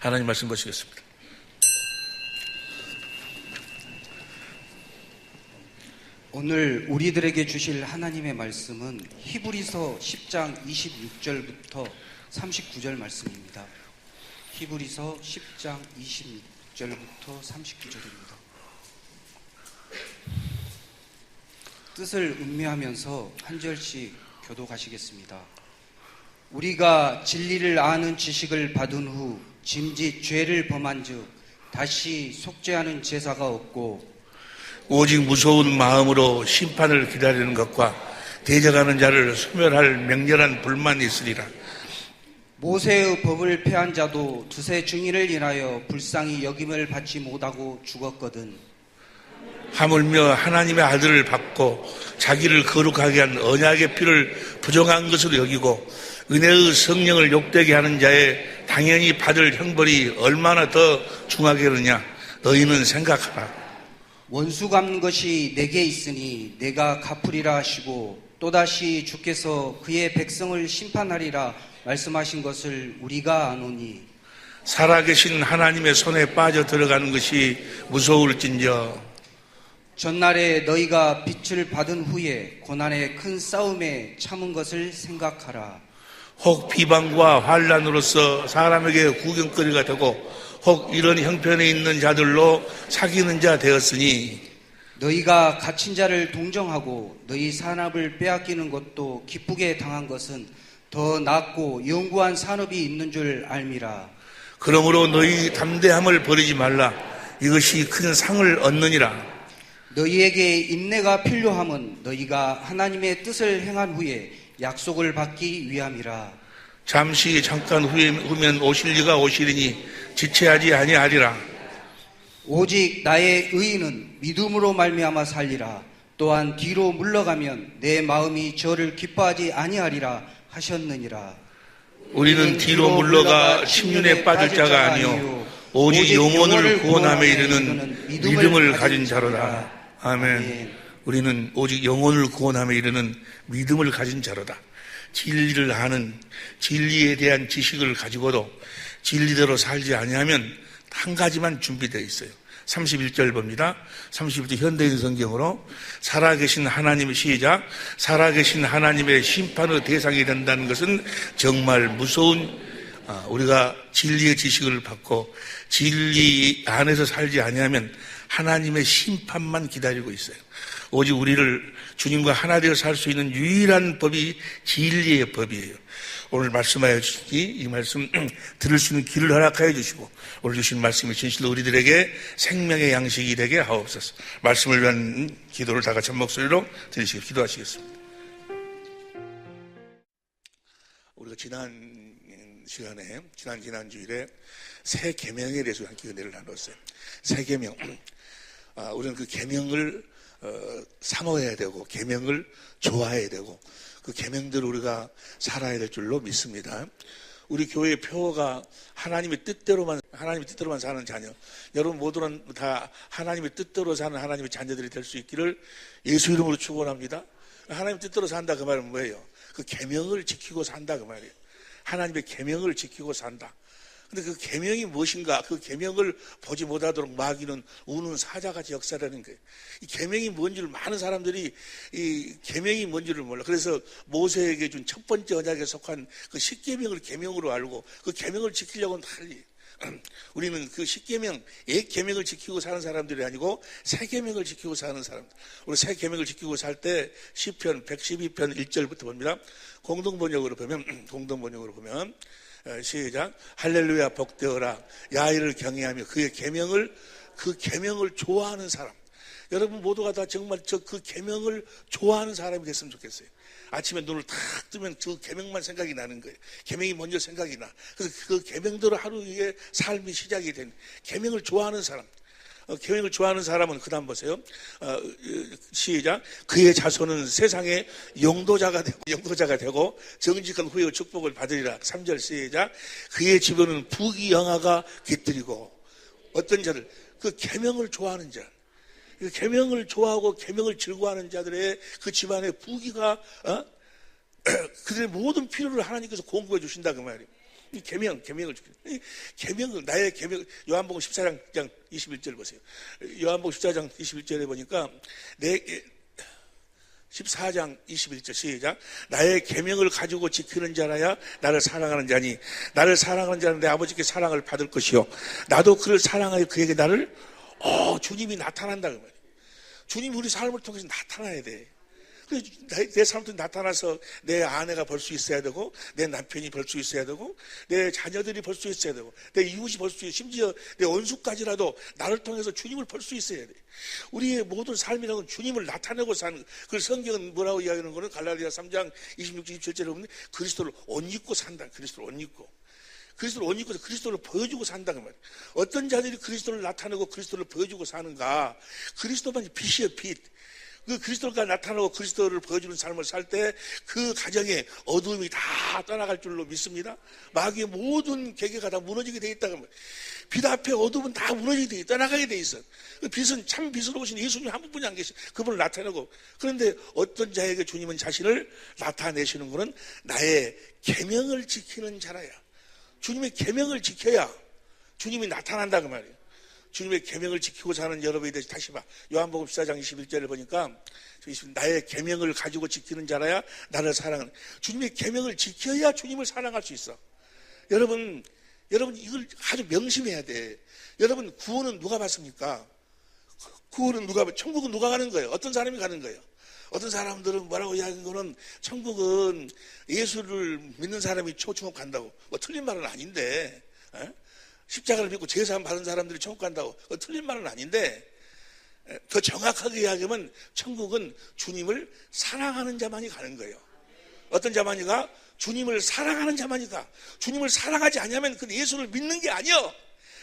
하나님 말씀 보시겠습니다. 오늘 우리들에게 주실 하나님의 말씀은 히브리서 10장 26절부터 39절 말씀입니다. 히브리서 10장 26절부터 39절입니다. 뜻을 음미하면서 한 절씩 교독하시겠습니다. 우리가 진리를 아는 지식을 받은 후 짐짓 죄를 범한 즉 다시 속죄하는 제사가 없고 오직 무서운 마음으로 심판을 기다리는 것과 대적하는 자를 소멸할 맹렬한 불만이 있으리라. 모세의 법을 폐한 자도 두세 증인을 인하여 불쌍히 여김을 받지 못하고 죽었거든. 하물며 하나님의 아들을 받고 자기를 거룩하게 한 언약의 피를 부정한 것으로 여기고 은혜의 성령을 욕되게 하는 자의 당연히 받을 형벌이 얼마나 더 중하겠느냐. 너희는 생각하라. 원수 갚는 것이 내게 있으니 내가 갚으리라 하시고 또다시 주께서 그의 백성을 심판하리라 말씀하신 것을 우리가 아노니 살아계신 하나님의 손에 빠져 들어가는 것이 무서울진저 전날에 너희가 빛을 받은 후에 고난의 큰 싸움에 참은 것을 생각하라. 혹 비방과 환난으로서 사람에게 구경거리가 되고 혹 이런 형편에 있는 자들로 사귀는 자 되었으니 너희가 갇힌 자를 동정하고 너희 산업을 빼앗기는 것도 기쁘게 당한 것은 더 낫고 영구한 산업이 있는 줄 알미라. 그러므로 너희 담대함을 버리지 말라. 이것이 큰 상을 얻느니라. 너희에게 인내가 필요함은 너희가 하나님의 뜻을 행한 후에 약속을 받기 위함이라. 잠시 잠깐 후면 오실 이가 오시리니 지체하지 아니하리라. 오직 나의 의인은 믿음으로 말미암아 살리라. 또한 뒤로 물러가면 내 마음이 저를 기뻐하지 아니하리라 하셨느니라. 우리는 뒤로 물러가 침륜에 빠질 자가 아니요 오직 영혼을 구원함에 이르는 믿음을 가진 자로다. 아멘. 우리는 오직 영혼을 구원함에 이르는 믿음을 가진 자로다. 진리를 아는 진리에 대한 지식을 가지고도 진리대로 살지 아니하면 한 가지만 준비되어 있어요. 31절 봅니다. 31절 현대인 성경으로 살아계신 하나님의 시작 살아계신 하나님의 심판의 대상이 된다는 것은 정말 무서운 우리가 진리의 지식을 받고 진리 안에서 살지 아니하면 하나님의 심판만 기다리고 있어요. 오직 우리를 주님과 하나 되어 살 수 있는 유일한 법이 진리의 법이에요. 오늘 말씀하여 주시니 이 말씀 들을 수 있는 길을 허락하여 주시고 오늘 주신 말씀이 진실로 우리들에게 생명의 양식이 되게 하옵소서. 말씀을 위한 기도를 다 같이 한 목소리로 드리시고 기도하시겠습니다. 우리가 지난 시간에 지난주일에 새 계명에 대해서 함께 은혜를 나눴어요. 새 계명. 우리는 그 계명을 사모해야 되고 계명을 좋아해야 되고 그 계명대로 우리가 살아야 될 줄로 믿습니다. 우리 교회의 표어가 하나님의 뜻대로만 사는 자녀. 여러분 모두는 다 하나님의 뜻대로 사는 하나님의 자녀들이 될 수 있기를 예수 이름으로 축원합니다. 하나님 뜻대로 산다 그 말은 뭐예요? 그 계명을 지키고 산다 그 말이에요. 하나님의 계명을 지키고 산다. 근데 그 계명이 무엇인가? 그 계명을 보지 못하도록 마귀는 우는 사자같이 역사라는 거예요. 이 계명이 뭔지를 많은 사람들이 이 계명이 뭔지를 몰라. 그래서 모세에게 준 첫 번째 언약에 속한 그 십계명을 계명으로 알고 그 계명을 지키려고는 달리. 우리는 그 십계명, 옛 계명을 지키고 사는 사람들이 아니고 새 계명을 지키고 사는 사람들. 우리 새 계명을 지키고 살 때 시편 112편 1절부터 봅니다. 공동번역으로 보면 시작. 할렐루야 복되어라. 야훼를 경외하며 그의 그 계명을 좋아하는 사람. 여러분 모두가 다 정말 그 계명을 좋아하는 사람이 됐으면 좋겠어요. 아침에 눈을 탁 뜨면 저 계명만 생각이 나는 거예요. 계명이 먼저 생각이 나. 그래서 그 계명대로 하루의 삶이 시작이 된 계명을 좋아하는 사람. 계명을 좋아하는 사람은 그 다음 보세요. 시작. 그의 자손은 세상의 용도자가 되고 정직한 후의 축복을 받으리라. 3절 시작. 그의 집에는 부귀 영화가 깃들이고. 어떤 자들? 그 계명을 좋아하는 자. 그 계명을 좋아하고 계명을 즐거워하는 자들의 그 집안의 부귀가 그들의 모든 필요를 하나님께서 공급해 주신다 그 말이에요. 이 계명을 지키는. 계명을, 나의 계명, 요한복음 14장 21절 보세요. 요한복음 14장 21절에 보니까 14장 21절 시작. 나의 계명을 가지고 지키는 자라야 나를 사랑하는 자니, 나를 사랑하는 자는 내 아버지께 사랑을 받을 것이요 나도 그를 사랑하여 그에게 나를 주님이 나타난다 그 말이에요. 주님이 우리 삶을 통해서 나타나야 돼. 내 삶을 통해 나타나서 내 아내가 볼 수 있어야 되고, 내 남편이 볼 수 있어야 되고, 내 자녀들이 볼 수 있어야 되고, 내 이웃이 볼 수 있어야 되고, 심지어 내 원수까지라도 나를 통해서 주님을 볼 수 있어야 돼. 우리의 모든 삶이라는 건 주님을 나타내고 사는. 그 성경은 뭐라고 이야기하는 거는 갈라디아 3장 26절 27절에 보면 그리스도를 옷 입고 산다. 그리스도를 옷 입고. 그리스도를 옷 입고 그리스도를 보여주고 산다는 말이에요. 어떤 자들이 그리스도를 나타내고 그리스도를 보여주고 사는가? 그리스도만이 빛이에요, 빛. 그 그리스도가 나타나고 그리스도를 보여주는 삶을 살 때 그 가정에 어두움이 다 떠나갈 줄로 믿습니다. 마귀의 모든 계계가 다 무너지게 돼 있다고 합니다. 빛 앞에 어두움은 다 무너지게 돼 있다. 떠나가게 돼 있어. 그 빛은 참 빛으로 오신 예수님 한 분뿐이 안 계시. 그분을 나타내고. 그런데 어떤 자에게 주님은 자신을 나타내시는 분은 나의 계명을 지키는 자라야. 주님의 계명을 지켜야 주님이 나타난다 그 말이에요. 주님의 계명을 지키고 사는 여러분이 되시. 다시 봐. 요한복음 14장 21절을 보니까 나의 계명을 가지고 지키는 자라야 나를 사랑하는. 주님의 계명을 지켜야 주님을 사랑할 수 있어. 여러분 이걸 아주 명심해야 돼. 여러분 구원은 누가 받습니까? 구원은 천국은 누가 가는 거예요? 어떤 사람이 가는 거예요? 어떤 사람들은 뭐라고 이야기하는 거는 천국은 예수를 믿는 사람이 천국 간다고. 뭐 틀린 말은 아닌데, 십자가를 믿고 제사 받은 사람들이 천국 간다고. 틀린 말은 아닌데, 더 정확하게 이야기하면 천국은 주님을 사랑하는 자만이 가는 거예요. 어떤 자만이 가? 주님을 사랑하는 자만이 가. 주님을 사랑하지 않으면 그 예수를 믿는 게 아니요.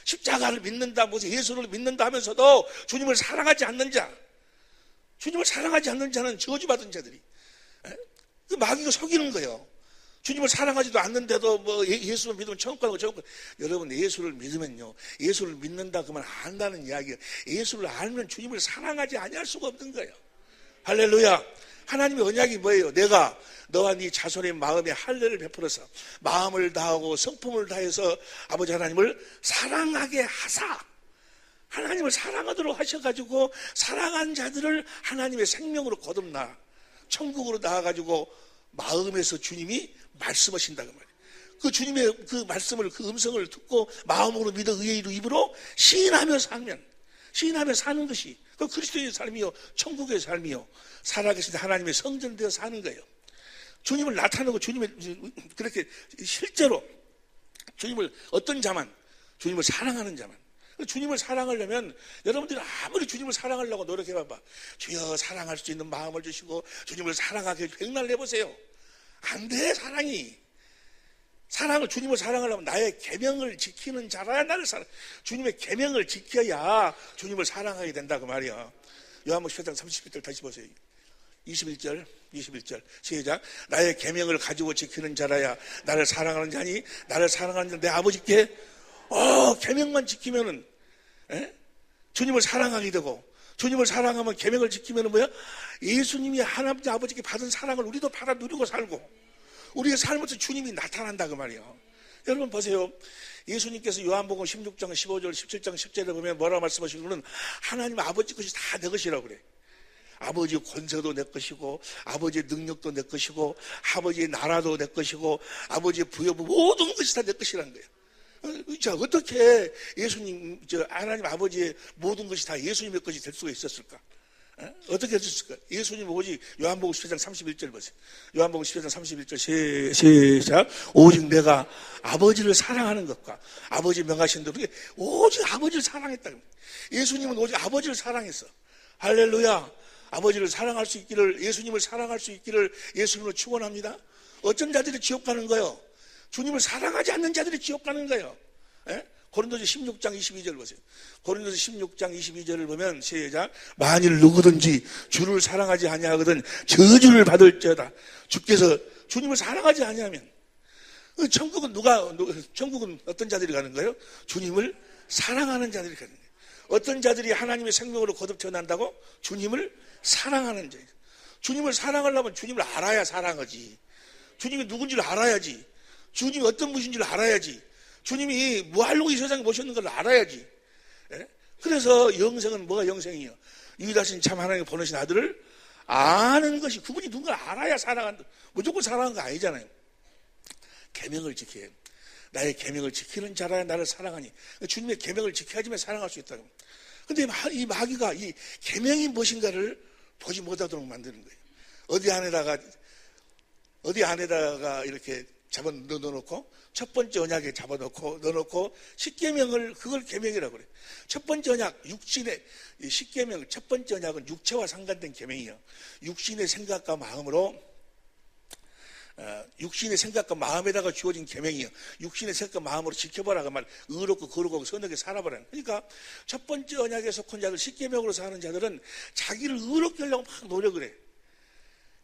십자가를 믿는다, 무슨 예수를 믿는다 하면서도 주님을 사랑하지 않는 자. 주님을 사랑하지 않는 자는 저주받은 자들이. 그 마귀가 속이는 거예요. 주님을 사랑하지도 않는데도 뭐 예수를 믿으면 천국 가고 천국 가고. 여러분 예수를 믿으면요. 예수를 믿는다 그만 안다는 이야기예요. 예수를 알면 주님을 사랑하지 아니할 수가 없는 거예요. 할렐루야. 하나님의 언약이 뭐예요? 내가 너와 네 자손의 마음에 할례를 베풀어서 마음을 다하고 성품을 다해서 아버지 하나님을 사랑하게 하사. 하나님을 사랑하도록 하셔가지고 사랑한 자들을 하나님의 생명으로 거듭나 천국으로 나아가지고 마음에서 주님이 말씀하신다고 말이에요. 그 주님의 그 말씀을, 그 음성을 듣고 마음으로 믿어 의의 입으로 시인하며 사는 것이 그 그리스도의 삶이요 천국의 삶이요 살아계신 하나님의 성전되어 사는 거예요. 주님을 나타내고 그렇게 실제로 주님을 어떤 자만 주님을 사랑하는 자만. 주님을 사랑하려면 여러분들이 아무리 주님을 사랑하려고 노력해봐봐. 주여 사랑할 수 있는 마음을 주시고 주님을 사랑하게 백날 해보세요. 안 돼. 주님을 사랑하려면 나의 계명을 지키는 자라야 나를 주님의 계명을 지켜야 주님을 사랑하게 된다 그 말이야. 요한복음 10장 31절 다시 보세요. 21절 시작. 나의 계명을 가지고 지키는 자라야 나를 사랑하는 자니 나를 사랑하는 자 내 아버지께 계명만 지키면은 주님을 사랑하게 되고 주님을 사랑하면 계명을 지키면은 뭐야? 예수님이 하나님 아버지께 받은 사랑을 우리도 받아 누리고 살고 우리의 삶에서 주님이 나타난다 그 말이에요. 여러분 보세요. 예수님께서 요한복음 16장 15절 17장 10절에 보면 뭐라고 말씀하시는 하나님 아버지 것이 다 내 것이라고 그래. 아버지의 권세도 내 것이고 아버지의 능력도 내 것이고 아버지의 나라도 내 것이고 아버지의 부여부 모든 것이 다 내 것이라는 거예요. 자, 어떻게 하나님 아버지의 모든 것이 다 예수님의 것이 될 수가 있었을까? 어떻게 했을까? 예수님 오직 요한복음 10장 31절 보세요. 요한복음 10장 31절 시작. 오직 내가 아버지를 사랑하는 것과 아버지 명하신 대로 오직 아버지를 사랑했다. 예수님은 오직 아버지를 사랑했어. 할렐루야. 아버지를 사랑할 수 있기를, 예수님을 사랑할 수 있기를 예수님으로 축원합니다. 어쩐 자들이 지옥 가는 거예요? 주님을 사랑하지 않는 자들이 지옥 가는 거예요. 고린도서 16장 22절 보세요. 고린도서 16장 22절을 보면 시작. 만일 누구든지 주를 사랑하지 아니하거든 저주를 받을지어다. 주께서 주님을 사랑하지 아니하면 천국은 천국은 어떤 자들이 가는 거예요? 주님을 사랑하는 자들이 가는 거예요. 어떤 자들이 하나님의 생명으로 거듭 태어난다고? 주님을 사랑하는 자예요. 주님을 사랑하려면 주님을 알아야 사랑하지. 주님이 누군지를 알아야지. 주님이 어떤 분이신지를 알아야지. 주님이 뭐 하려고 이 세상에 모셨는가를 알아야지. 예? 그래서 영생은 뭐가 영생이에요? 유다신 참 하나님이 보내신 아들을 아는 것이, 그분이 누군가 알아야 사랑한다. 무조건 사랑하는 거 아니잖아요. 계명을 지켜야 해요. 나의 계명을 지키는 자라야 나를 사랑하니. 주님의 계명을 지켜야지만 사랑할 수 있다고. 근데 이 마귀가 이 계명이 무엇인가를 보지 못하도록 만드는 거예요. 어디 안에다가 이렇게 잡아 넣어놓고, 첫 번째 언약에 잡아 넣어놓고, 십계명을, 그걸 계명이라고 그래요. 첫 번째 언약, 육신의 십계명, 첫 번째 언약은 육체와 상관된 계명이에요. 육신의 생각과 마음에다가 주어진 계명이에요. 육신의 생각과 마음으로 지켜보라고 말, 의롭고 거룩하고 선하게 살아보라는. 그러니까 첫 번째 언약에 속한 자들, 십계명으로 사는 자들은 자기를 의롭게 하려고 막 노력을 해.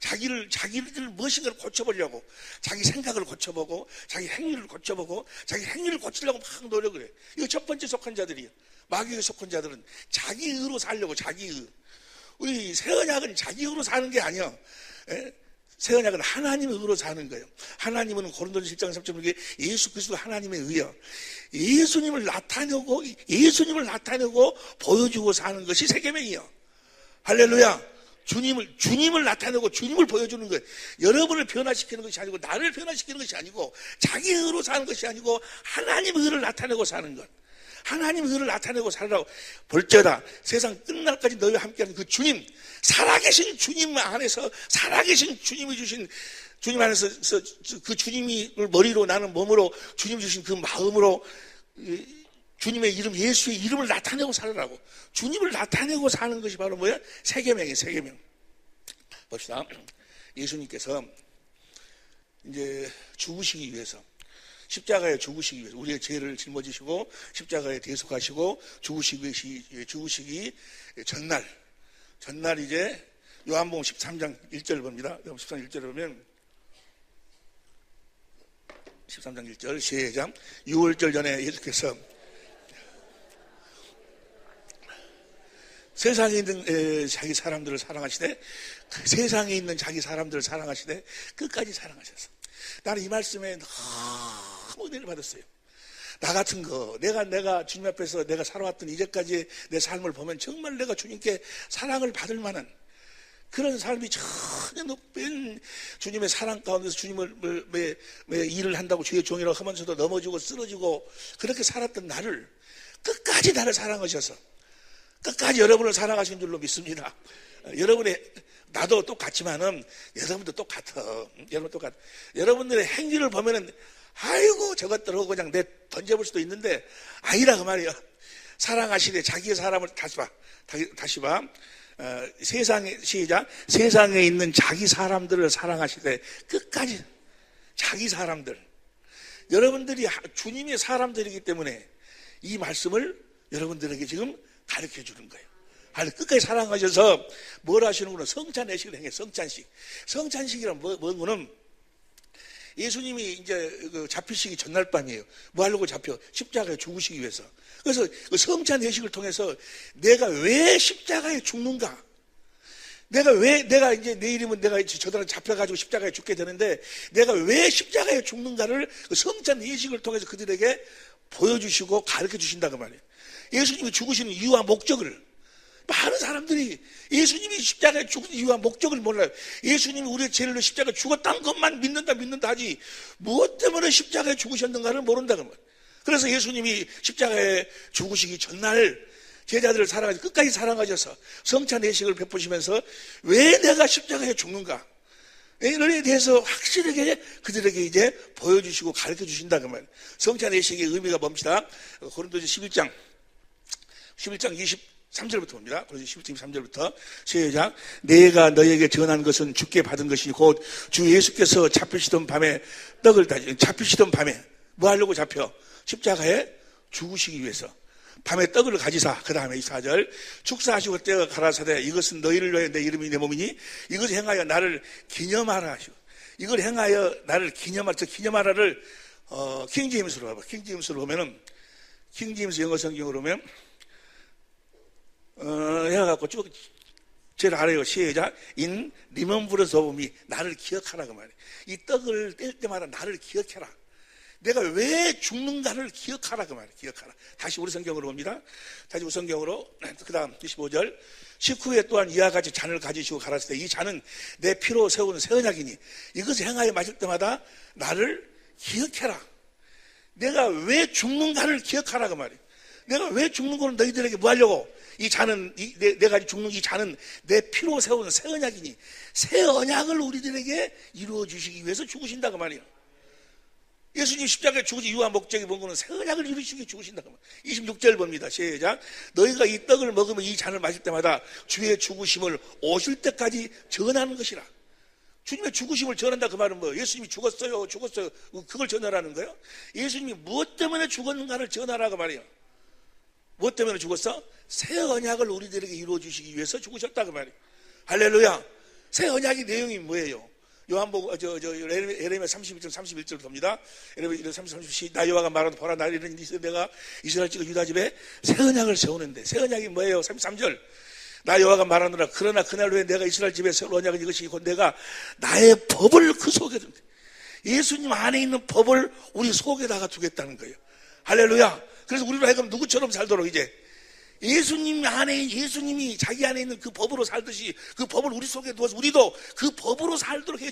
자기를 무엇인가를 고쳐보려고, 자기 생각을 고쳐보고, 자기 행위를 고쳐보고, 자기 행위를 고치려고 막 노력을 해. 이거 첫 번째 속한 자들이에요. 마귀에 속한 자들은 자기 의로 살려고, 자기 의. 우리 새 언약은 자기 의로 사는 게 아니야. 새 언약은 하나님의 의로 사는 거예요. 하나님은 고린도전서 1장 3절에 예수 그리스도 하나님의 의요. 예수님을 나타내고 보여주고 사는 것이 새 계명이에요. 할렐루야. 주님을 나타내고 주님을 보여주는 거예요. 여러분을 변화시키는 것이 아니고, 나를 변화시키는 것이 아니고, 자기 의로 사는 것이 아니고, 하나님의 의를 나타내고 사는 것. 하나님의 의를 나타내고 살으라고. 볼지어다 세상 끝날까지 너희와 함께하는 그 주님, 살아계신 주님 안에서, 살아계신 주님이 주신, 주님 안에서 그 주님을 머리로, 나는 몸으로, 주님이 주신 그 마음으로 주님의 이름, 예수의 이름을 나타내고 살으라고. 주님을 나타내고 사는 것이 바로 뭐야? 새 계명이에요, 새 계명. 봅시다. 예수님께서 이제 죽으시기 위해서, 십자가에 죽으시기 위해서, 우리의 죄를 짊어지시고 십자가에 대속하시고 죽으시기 전날 이제 요한복음 13장 1절 봅니다. 13장 1절에 보면 13장 1절 시작. 6월절 전에 예수께서 세상에 있는 자기 사람들을 사랑하시되, 세상에 있는 자기 사람들을 사랑하시되 끝까지 사랑하셨어. 나는 이 말씀에 너무 은혜를 받았어요. 나 같은 거, 내가 주님 앞에서 내가 살아왔던 이제까지 내 삶을 보면 정말 내가 주님께 사랑을 받을 만한 그런 삶이 전혀 높은 주님의 사랑 가운데서 주님을 일을 한다고 주의 종이라고 하면서도 넘어지고 쓰러지고 그렇게 살았던 나를 끝까지 나를 사랑하셔서 끝까지 여러분을 사랑하신 줄로 믿습니다. 나도 똑같지만은 여러분도 똑같아. 여러분들의 행위를 보면은 아이고 저것들하고 그냥 내 던져볼 수도 있는데 아니라 그 말이야. 사랑하시되 자기의 사람을 다시 봐. 세상에 있는 자기 사람들을 사랑하시되 끝까지 자기 사람들. 여러분들이 주님의 사람들이기 때문에 이 말씀을 여러분들에게 지금 가르쳐 주는 거예요. 끝까지 사랑하셔서 뭘 하시는구나. 성찬례식을 행해. 성찬식이란 뭐는 예수님이 이제 잡히시기 전날 밤이에요. 뭐 하려고 잡혀? 십자가에 죽으시기 위해서. 그래서 그 성찬례식을 통해서 내가 왜 십자가에 죽는가? 내가 이제 내일이면 내가 저들한테 잡혀가지고 십자가에 죽게 되는데 내가 왜 십자가에 죽는가를 그 성찬례식을 통해서 그들에게 보여주시고 가르쳐 주신다고 말이에요. 예수님이 죽으시는 이유와 목적을, 많은 사람들이 예수님이 십자가에 죽은 이유와 목적을 몰라요. 예수님이 우리의 죄를 십자가에 죽었다는 것만 믿는다 하지 무엇 때문에 십자가에 죽으셨는가를 모른다는 거예요. 그래서 예수님이 십자가에 죽으시기 전날 제자들을 사랑하셔서 끝까지 사랑하셔서 성찬례식을 베푸시면서 왜 내가 십자가에 죽는가 이에 대해서 확실하게 그들에게 이제 보여주시고 가르쳐 주신다 그 말이에요. 성찬례식의 의미가 뭡니다. 고린도서 11장 23절부터 봅니다. 그래서 23절부터 시작. 내가 너에게 전한 것은 주께 받은 것이 곧 주 예수께서 잡히시던 밤에 뭐 하려고 잡혀? 십자가에 죽으시기 위해서 밤에 떡을 가지사. 그 다음에 24절 축사하시고 때가 가라사대 이것은 너희를 위하여 내 이름이 내 몸이니 이것을 행하여 나를 기념하라 하시고, 이걸 행하여 나를 기념하라를 킹제임스로 봐봐. 킹제임스로 보면은, 킹제임스 영어 성경으로 보면 해갖고 쭉 제일 아래요. 시작. In remembrance of me. 나를 기억하라 그 말이에요. 이 떡을 뗄 때마다 나를 기억해라. 내가 왜 죽는가를 기억하라 그 말이에요. 기억하라. 다시 우리 성경으로 봅니다. 다시 우리 성경으로 그 다음 25절 식후에 또한 이와 같이 잔을 가지시고 가라사대 이 잔은 내 피로 세운 새 언약이니 이것을 행하여 마실 때마다 나를 기억해라. 내가 왜 죽는가를 기억하라 그 말이에요. 내가 왜 죽는 거는 너희들에게 뭐 하려고? 이 잔은 내가 죽는 이 잔은 내 피로 세운 새 언약이니 새 언약을 우리들에게 이루어 주시기 위해서 죽으신다 그 말이에요. 예수님 십자가에 죽으신 이유와 목적이 뭔가는 새 언약을 이루시기 위해 죽으신다 그 말이에요. 26절 봅니다. 시작. 너희가 이 떡을 먹으면 이 잔을 마실 때마다 주의 죽으심을 오실 때까지 전하는 것이라. 주님의 죽으심을 전한다 그 말은 뭐예요? 예수님이 죽었어요 그걸 전하라는 거예요? 예수님이 무엇 때문에 죽었는가를 전하라 그 말이에요. 무엇 때문에 죽었어? 새 언약을 우리들에게 이루어 주시기 위해서 죽으셨다 그 말이에요. 할렐루야. 새 언약의 내용이 뭐예요? 요한복음 에레미야 31절 31절 봅니다. 에레미야 31절 나 여호와가 말하노 보라 나를 이르니 내가 이스라엘 찍어 유다 집에 새 언약을 세우는데 새 언약이 뭐예요? 33절 나 여호와가 말하노라 그러나 그날 후에 내가 이스라엘 집에 새로운 언약을 이것이 곧 내가 나의 법을 그 속에 둔다. 예수님 안에 있는 법을 우리 속에다가 두겠다는 거예요. 할렐루야. 그래서 우리로 하여금 누구처럼 살도록 이제 예수님이 자기 안에 있는 그 법으로 살듯이 그 법을 우리 속에 두어서 우리도 그 법으로 살도록 해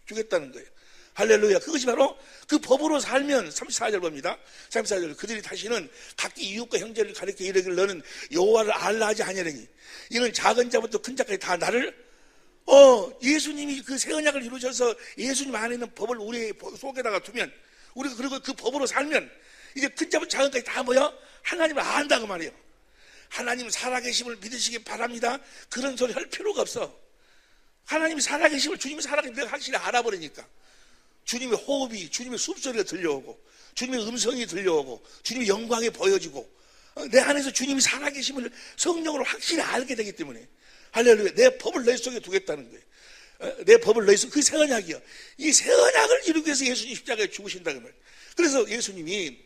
주겠다는 거예요. 할렐루야. 그것이 바로 그 법으로 살면 34절 봅니다. 34절 그들이 다시는 각기 이웃과 형제를 가리켜 이르기를 너는 여호와를 알라 하지 아니하리니 이는 작은 자부터 큰 자까지 다 나를 예수님이 그 새 언약을 이루셔서 예수님 안에 있는 법을 우리 속에다가 두면 우리가 그리고 그 법으로 살면 이제 큰 자부터 작은 자까지 다 뭐야? 하나님을 안다 그 말이에요. 하나님 살아계심을 믿으시기 바랍니다. 그런 소리 할 필요가 없어. 하나님이 살아계심을 주님이 살아계심을 내가 확실히 알아버리니까 주님의 호흡이 주님의 숨소리가 들려오고 주님의 음성이 들려오고 주님의 영광이 보여지고 내 안에서 주님이 살아계심을 성령으로 확실히 알게 되기 때문에 할렐루야. 내 법을 너희 속에 두겠다는 거예요. 내 법을 너희 속에 그 새 언약이요. 이 새 언약을 이루기 위해서 예수님 십자가에 죽으신다는 거예요. 그래서 예수님이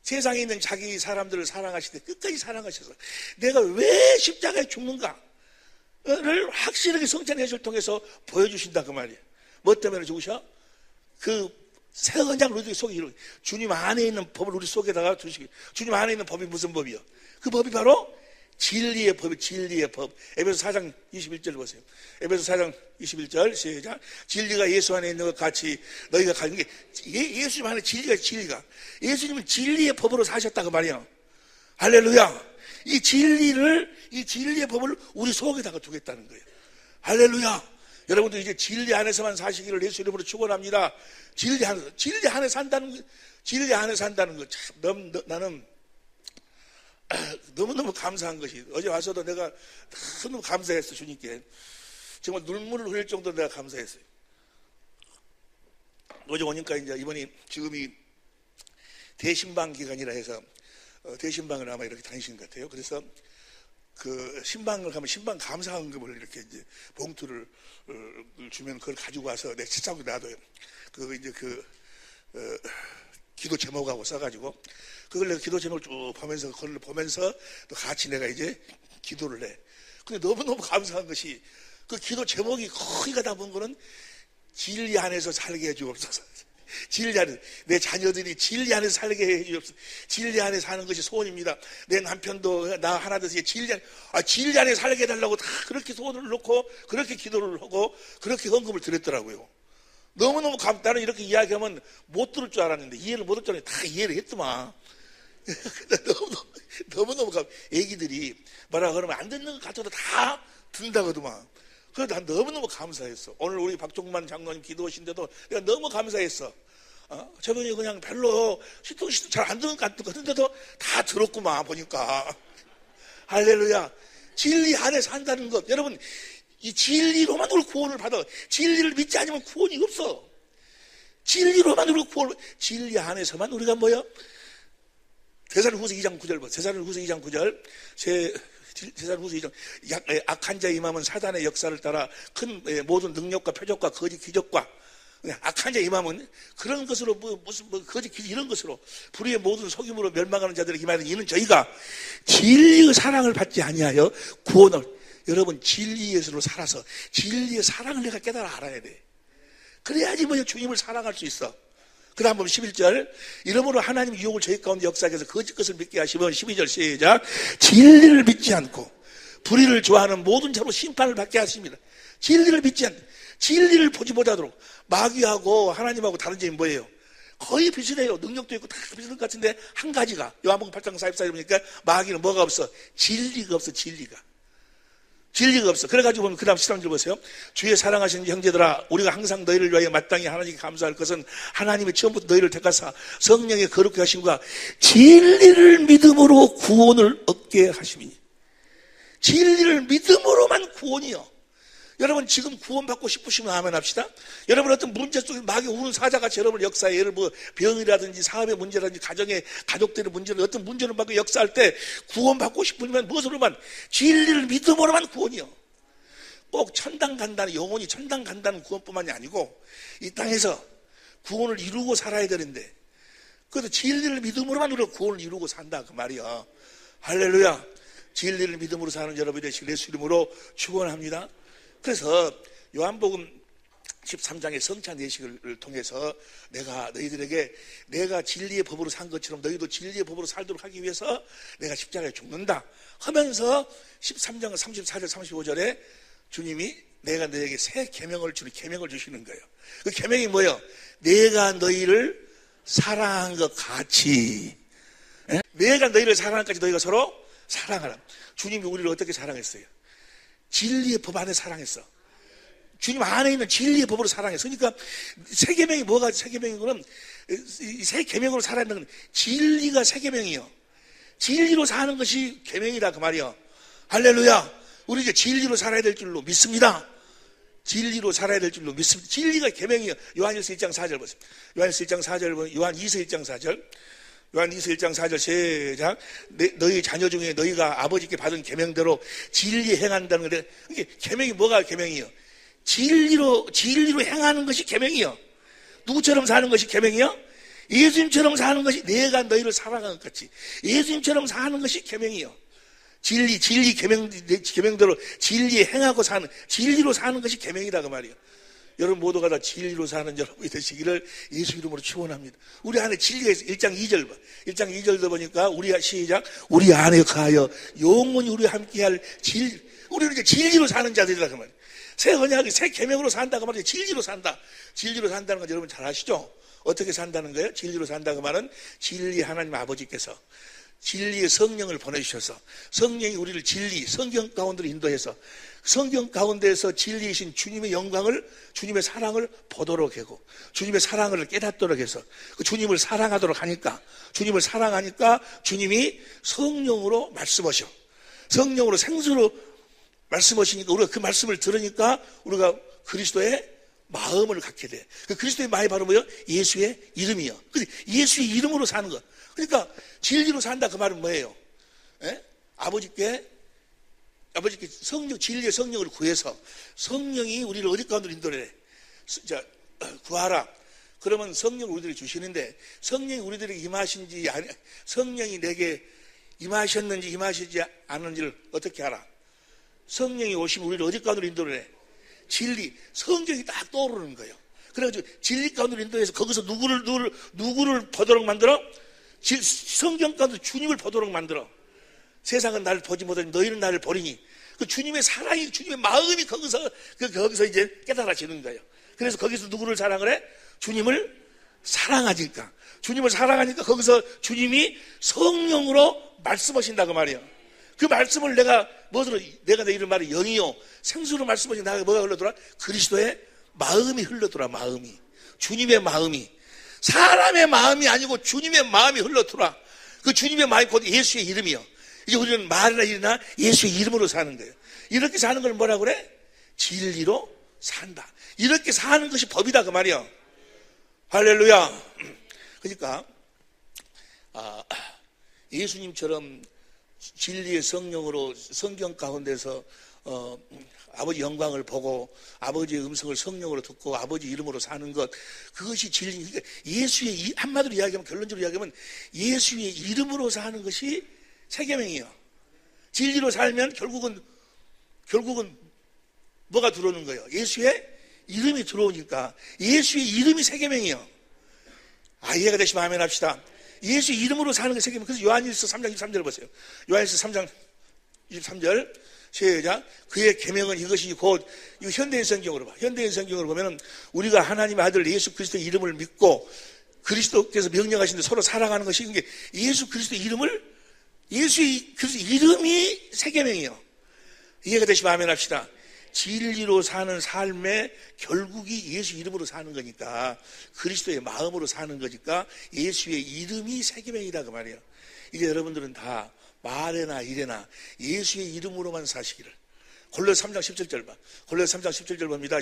세상에 있는 자기 사람들을 사랑하실 때 끝까지 사랑하셔서 내가 왜 십자가에 죽는가를 확실하게 성찬의 예수를 통해서 보여주신다 그 말이에요. 뭐 때문에 죽으셔? 그 새 언약을 우리 속에 이루고 주님 안에 있는 법을 우리 속에다가 두시기. 주님 안에 있는 법이 무슨 법이요? 그 법이 바로 진리의 법이 진리의 법. 에베소 4장 21절 보세요. 에베소 4장 21절 시작. 진리가 예수 안에 있는 것 같이 너희가 가진 게 예수님 안에 진리가 예수님은 진리의 법으로 사셨다 그 말이야. 할렐루야. 이 진리의 법을 우리 속에다가 두겠다는 거예요. 할렐루야. 여러분도 이제 진리 안에서만 사시기를 예수 이름으로 축원합니다. 진리 안에 산다는 거 참 나는 너무너무 감사한 것이 어제 와서도 내가 너무 감사했어. 주님께 정말 눈물을 흘릴 정도로 내가 감사했어요. 어제 오니까 이제 지금이 대신방 기간이라 해서 대신방을 아마 이렇게 다니시는 것 같아요. 그래서 그 신방을 가면 신방 감사헌금을 이렇게 이제 봉투를 주면 그걸 가지고 와서 내 책상에 놔둬요. 그 이제 기도 제목하고 써가지고 그걸 내가 기도 제목을 쭉 보면서 그걸 보면서 또 같이 내가 이제 기도를 해. 근데 너무너무 감사한 것이 그 기도 제목이 거의 가다 본 거는 진리 안에서 살게 해 주옵소서. 진리 안에 내 자녀들이 진리 안에서 살게 해 주옵소서. 진리 안에 사는 것이 소원입니다. 내 남편도 나 하나 돼서 진리 안에 살게 해달라고 다 그렇게 소원을 놓고 그렇게 기도를 하고 그렇게 헌금을 드렸더라고요. 너무너무 나는 이렇게 이야기하면 못 들을 줄 알았는데 이해를 못 할 줄 알았는데 다 이해를 했더만. 너무너무 애기들이 뭐라 그러면 안 듣는 것 같아도 다 듣는다거든만. 그래서 난 너무너무 감사했어. 오늘 우리 박종만 장로님 기도하신데도 내가 너무 감사했어. 저분이 그냥 별로 시도 잘 안 듣는 것 같은데도 다 들었구만 보니까. 할렐루야. 진리 안에 산다는 것. 여러분 이 진리로만 우리 구원을 받아. 진리를 믿지 않으면 구원이 없어. 진리로만 우리 진리 안에서만 우리가 뭐야? 데살로니가후서 2장 9절 봐. 데살로니가후서 2장 9절. 데살로니가후서 2장. 악한 자의 임함은 사단의 역사를 따라 큰 모든 능력과 표적과 거짓 기적과 악한 자의 임함은 그런 것으로 거짓 기적 이런 것으로 불의의 모든 속임으로 멸망하는 자들의 임하는 이는 저희가 진리의 사랑을 받지 아니하여 구원을 여러분 진리에서 살아서 진리의 사랑을 내가 깨달아 알아야 돼. 그래야지 뭐 주님을 사랑할 수 있어. 그 다음 보면 11절. 이러므로 하나님 유혹을 저희 가운데 역사하게 해서 거짓 것을 믿게 하시면 12절 시작. 진리를 믿지 않고 불의를 좋아하는 모든 자로 심판을 받게 하십니다. 진리를 믿지 않고 진리를 보지 못하도록. 마귀하고 하나님하고 다른 점이 뭐예요? 거의 비슷해요. 능력도 있고 다 비슷한 것 같은데 한 가지가 요한복음 8장 44절 보니까 마귀는 뭐가 없어? 진리가 없어. 진리가 없어. 그래가지고 보면 그 다음 13절 보세요. 주의 사랑하시는 형제들아, 우리가 항상 너희를 위하여 마땅히 하나님께 감사할 것은 하나님이 처음부터 너희를 택하사 성령의 거룩게 하심과 진리를 믿음으로 구원을 얻게 하심이니. 진리를 믿음으로만 구원이요. 여러분 지금 구원받고 싶으시면 아멘 합시다. 여러분 어떤 문제 속에 마귀 우는 사자같이 여러분 역사에 예를 뭐 병이라든지 사업의 문제라든지 가정의 가족들의 문제를 어떤 문제를 받고 역사할 때 구원받고 싶으면 무엇으로만? 진리를 믿음으로만 구원이요. 꼭 천당 간다는 영혼이 천당 간다는 구원뿐만이 아니고 이 땅에서 구원을 이루고 살아야 되는데 그래도 진리를 믿음으로만 우리가 구원을 이루고 산다 그 말이야. 할렐루야. 진리를 믿음으로 사는 여러분이 되시길 예수 이름으로 축원합니다. 그래서 요한복음 13장의 성찬 예식을 통해서 내가 너희들에게 내가 진리의 법으로 산 것처럼 너희도 진리의 법으로 살도록 하기 위해서 내가 십자가에 죽는다 하면서 13장 34절 35절에 주님이 내가 너에게 새 계명을 주시는 거예요. 그 계명이 뭐예요? 내가 너희를 사랑한 것 같이. 내가 너희를 사랑한 것 같이 너희가 서로 사랑하라. 주님이 우리를 어떻게 사랑했어요? 진리의 법 안에 사랑했어. 주님 안에 있는 진리의 법으로 사랑했어. 그러니까 새 계명이 뭐가 새 계명이고는 새 계명으로 살아야 하는 건 진리가 새 계명이요. 진리로 사는 것이 계명이다 그 말이요. 할렐루야. 우리 이제 진리로 살아야 될 줄로 믿습니다. 진리로 살아야 될 줄로 믿습니다. 진리가 계명이요. 요한일서 1장 4절 보세요. 요한일서 1장 4절 보세요. 요한이서 1장 4절. 요한이서 1장 4절 시작. 너희 자녀 중에 너희가 아버지께 받은 계명대로 진리에 행한다는 건데 이게 계명이 뭐가 계명이요? 진리로 행하는 것이 계명이요. 누구처럼 사는 것이 계명이요? 예수님처럼 사는 것이 내가 너희를 사랑한 것 같이 예수님처럼 사는 것이 계명이요. 진리 계명대로 진리에 행하고 사는 진리로 사는 것이 계명이다 그 말이요. 여러분 모두가 다 진리로 사는 여러분이 되시기를 예수 이름으로 축원합니다. 우리 안에 진리가 있어요. 1장 2절 봐. 1장 2절도 보니까 시작. 우리 안에 가하여 영원히 우리와 함께할 진리. 우리는 이제 진리로 사는 자들이라 그 말이에요. 새 언약이 새 계명으로 산다 그 말이에요. 진리로 산다. 진리로 산다는 건 여러분 잘 아시죠? 어떻게 산다는 거예요? 진리로 산다 그 말은 진리 하나님 아버지께서 진리의 성령을 보내주셔서 성령이 우리를 진리 성경 가운데로 인도해서 성경 가운데에서 진리이신 주님의 영광을 주님의 사랑을 보도록 하고 주님의 사랑을 깨닫도록 해서 그 주님을 사랑하도록 하니까 주님을 사랑하니까 주님이 성령으로 말씀하셔. 성령으로 생수로 말씀하시니까 우리가 그 말씀을 들으니까 우리가 그리스도의 마음을 갖게 돼. 그 그리스도의 마음이 바로 뭐예요? 예수의 이름이요. 예수의 이름으로 사는 것. 그러니까 진리로 산다 그 말은 뭐예요? 아버지께 진리의 성령을 구해서 성령이 우리를 어디 가운데로 인도해? 구하라. 그러면 성령을 우리들에게 주시는데 성령이 우리들에게 임하신지 성령이 내게 임하셨는지 임하시지 않는지를 어떻게 알아? 성령이 오시면 우리를 어디 가운데로 인도해? 진리, 성경이 딱 떠오르는 거예요. 그래가지고 진리 가운데로 인도해서 거기서 누구를 보도록 만들어? 성경 가운데 주님을 보도록 만들어. 세상은 나를 보지 못하니 너희는 나를 보리니. 그 주님의 사랑이, 주님의 마음이 거기서 이제 깨달아지는 거예요. 그래서 거기서 누구를 사랑을 해? 주님을 사랑하니까. 주님을 사랑하니까 거기서 주님이 성령으로 말씀하신다 그 말이에요. 그 말씀을 내가 내 이름 말이 영이요 생수로 말씀하신 나가 뭐가 흘러들어? 그리스도의 마음이 흘러들어. 마음이 주님의 마음이 사람의 마음이 아니고 주님의 마음이 흘러들어. 그 주님의 마음이 곧 예수의 이름이요. 이제 우리는 말이나 일이나 예수의 이름으로 사는 거예요. 이렇게 사는 걸 뭐라 그래? 진리로 산다. 이렇게 사는 것이 법이다 그 말이요. 할렐루야. 그러니까 예수님처럼 진리의 성령으로 성경 가운데서 아버지 영광을 보고 아버지의 음성을 성령으로 듣고 아버지 이름으로 사는 것, 그것이 진리. 그러니까 예수의 한마디로 이야기하면, 결론적으로 이야기하면 예수의 이름으로 사는 것이 새 계명이에요. 진리로 살면 결국은 뭐가 들어오는 거예요? 예수의 이름이 들어오니까 예수의 이름이 새 계명이에요. 이해가 되시면 아멘 합시다. 예수 이름으로 사는 게 세계면. 그래서 요한일서 3장 23절 보세요. 요한일서 3장 23절 시작. 그의 계명은 이것이 곧, 이거 현대인 성경으로 봐. 현대인 성경으로 보면은 우리가 하나님의 아들 예수 그리스도의 이름을 믿고 그리스도께서 명령하신 대 서로 사랑하는 것이, 이게 예수 그리스도의 이름을, 예수 그리스도 이름이 세계명이에요. 이해가 되시면 아멘 합시다. 진리로 사는 삶의 결국이 예수 이름으로 사는 거니까, 그리스도의 마음으로 사는 거니까 예수의 이름이 세계명이다 그 말이에요. 이제 여러분들은 다 말에나 일에나 예수의 이름으로만 사시기를. 골로새 3장 17절 봐. 골로새 3장 17절 봅니다.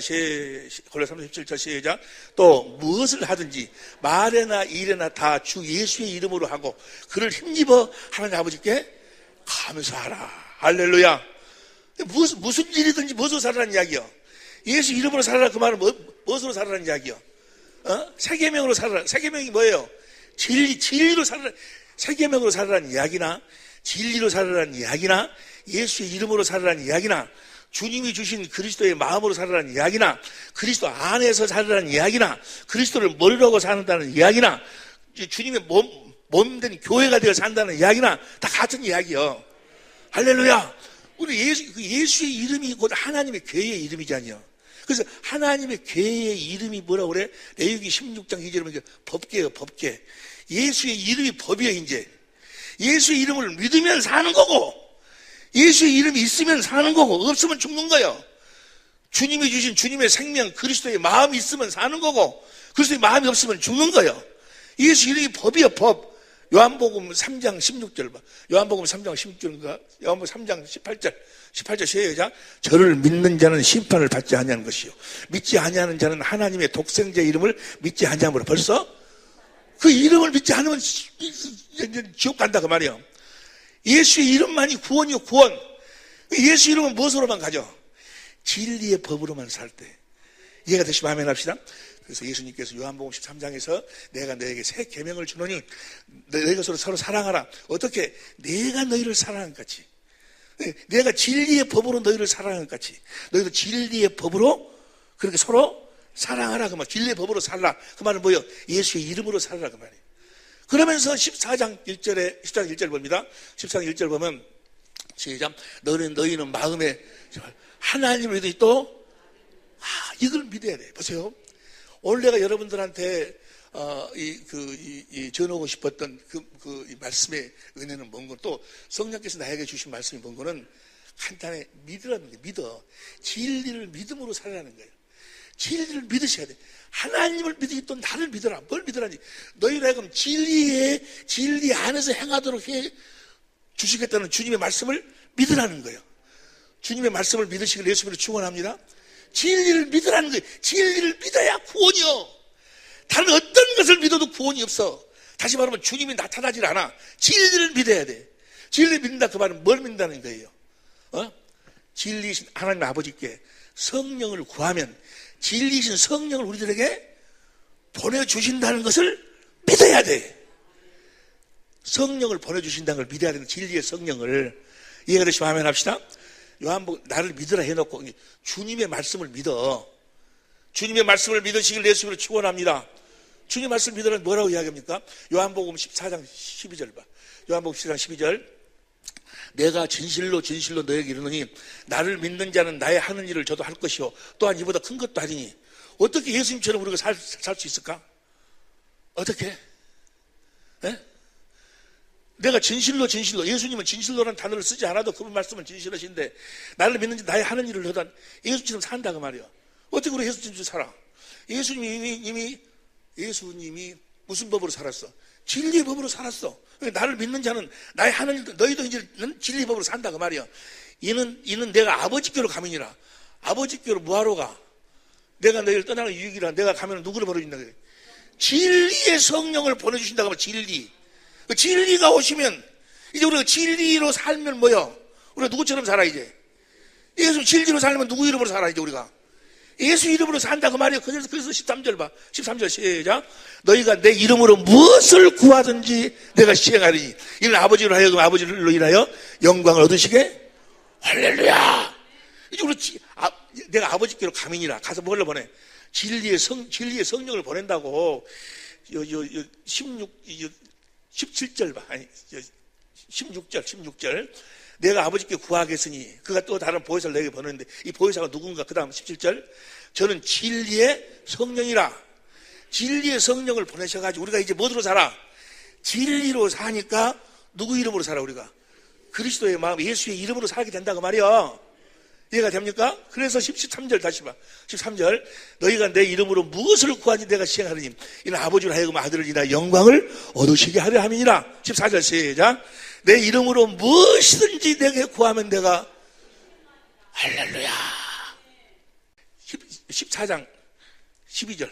골로새 3장 17절 시작. 또 무엇을 하든지 말에나 일에나 다 주 예수의 이름으로 하고 그를 힘입어 하나님 아버지께 감사하라. 할렐루야. 무슨 일이든지 무엇으로 살아라는 이야기요. 예수 이름으로 살아라 그 말은 무엇으로 살아라는 이야기요. 세계명으로 살아라. 세계명이 뭐예요? 진리로 살아라. 세계명으로 살아라는 이야기나, 진리로 살아라는 이야기나, 예수의 이름으로 살아라는 이야기나, 주님이 주신 그리스도의 마음으로 살아라는 이야기나, 그리스도 안에서 살아라는 이야기나, 그리스도를 머리로고 산다는 이야기나, 주님의 몸된 교회가 되어 산다는 이야기나, 다 같은 이야기요. 할렐루야. 우리 예수의 이름이 곧 하나님의 교회의 이름이잖아요. 그래서 하나님의 교회의 이름이 뭐라고 그래? 레위기 16장 2절에 보면 법계예요, 법계. 예수의 이름이 법이에요, 이제. 예수의 이름을 믿으면 사는 거고, 예수의 이름이 있으면 사는 거고, 없으면 죽는 거예요. 주님이 주신 주님의 생명, 그리스도의 마음이 있으면 사는 거고, 그리스도의 마음이 없으면 죽는 거예요. 예수 이름이 법이에요, 법. 요한복음 3장 16절 봐. 요한복음 3장 16절인가? 요한복음 3장 18절 시작. 저를 믿는 자는 심판을 받지 아니하는 것이요, 믿지 아니하는 자는 하나님의 독생자 이름을 믿지 아니함으로. 벌써 그 이름을 믿지 않으면 지옥 간다 그 말이에요. 예수의 이름만이 구원이요, 구원. 예수 이름은 무엇으로만 가죠? 진리의 법으로만 살 때. 이해가 되시면 아멘 합시다. 그래서 예수님께서 요한복음 13장에서 내가 너에게 새 계명을 주노니 너희가 서로 사랑하라. 어떻게? 내가 너희를 사랑한 것 같이, 내가 진리의 법으로 너희를 사랑한 것 같이 너희도 진리의 법으로 그렇게 서로 사랑하라 그 말. 진리의 법으로 살라 그 말은 뭐예요? 예수의 이름으로 살라 그 말이에요. 그러면서 14장 1절 봅니다. 14장 1절 보면 시작. 너희는 마음에 하나님을 믿으니 또 이걸 믿어야 돼. 보세요. 오늘 내가 여러분들한테 전하고 싶었던 이 말씀의 은혜는 뭔 거, 또 성령께서 나에게 주신 말씀이 뭔 거는 간단해. 믿으라는 거예요. 믿어. 진리를 믿음으로 살아라는 거예요. 진리를 믿으셔야 돼. 하나님을 믿으니 또 나를 믿어라. 뭘 믿으라니? 너희를 하여금 진리 안에서 행하도록 해 주시겠다는 주님의 말씀을 믿으라는 거예요. 주님의 말씀을 믿으시길 예수님으로 축원합니다. 진리를 믿으라는 거예요. 진리를 믿어야 구원이요. 다른 어떤 것을 믿어도 구원이 없어. 다시 말하면 주님이 나타나질 않아. 진리를 믿어야 돼. 진리를 믿는다 그 말은 뭘 믿는다는 거예요? 진리이신 하나님 아버지께 성령을 구하면 진리이신 성령을 우리들에게 보내주신다는 것을 믿어야 돼. 성령을 보내주신다는 걸 믿어야 되는, 진리의 성령을. 이해가 되시면 아멘 합시다. 요한복음 나를 믿으라 해놓고 주님의 말씀을 믿어. 주님의 말씀을 믿으시길 예수님으로 축원합니다. 주님의 말씀을 믿으라는 뭐라고 이야기합니까? 요한복음 14장 12절 봐. 요한복음 14장 12절. 내가 진실로 너에게 이르노니 나를 믿는 자는 나의 하는 일을 저도 할 것이요 또한 이보다 큰 것도 하리니. 어떻게 예수님처럼 우리가 살 수 있을까? 어떻게? 네? 내가 진실로 예수님은 진실로라는 단어를 쓰지 않아도 그분 말씀은 진실하신데 나를 믿는 자 나의 하는 일을 하다 예수님처럼 산다 그 말이에요. 어떻게 우리 예수님처럼 살아? 예수님이 무슨 법으로 살았어? 진리의 법으로 살았어. 나를 믿는 자는 나의 하는 일도 너희도 이제 진리의 법으로 산다 그 말이야. 이는 내가 아버지께로 가면이라. 아버지께로 뭐하러 가? 내가 너희를 떠나는 이유이라. 내가 가면 누구를 보내준다 그래? 진리의 성령을 보내주신다고 하면 진리. 그 진리가 오시면 이제 우리가 진리로 살면 뭐요? 우리가 누구처럼 살아 이제? 예수 진리로 살면 누구 이름으로 살아 이제 우리가? 예수 이름으로 산다 그 말이에요. 그래서 13절 봐. 13절 시작. 너희가 내 이름으로 무엇을 구하든지 내가 시행하리니 이는 아버지로 하여금 아버지로 인하여 영광을 얻으시게. 할렐루야. 이제 우리 내가 아버지께로 가민이라. 가서 뭘 보내? 진리의 성령을 보낸다고. 17절 봐. 아니, 16절. 내가 아버지께 구하겠으니 그가 또 다른 보혜사를 내게 보내는데 이 보혜사가 누군가? 그 다음 17절. 저는 진리의 성령이라. 진리의 성령을 보내셔가지고 우리가 이제 뭐로 살아? 진리로 사니까 누구 이름으로 살아 우리가? 그리스도의 마음, 예수의 이름으로 살게 된다고 말이야. 이해가 됩니까? 그래서 13절 다시 봐. 13절. 너희가 내 이름으로 무엇을 구하니 내가 시행하느니 이는 아버지로 하여금 아들을 인하여 영광을 얻으시게 하려 함이니라. 14절 시작. 내 이름으로 무엇이든지 내게 구하면 내가 할렐루야. 14장 12절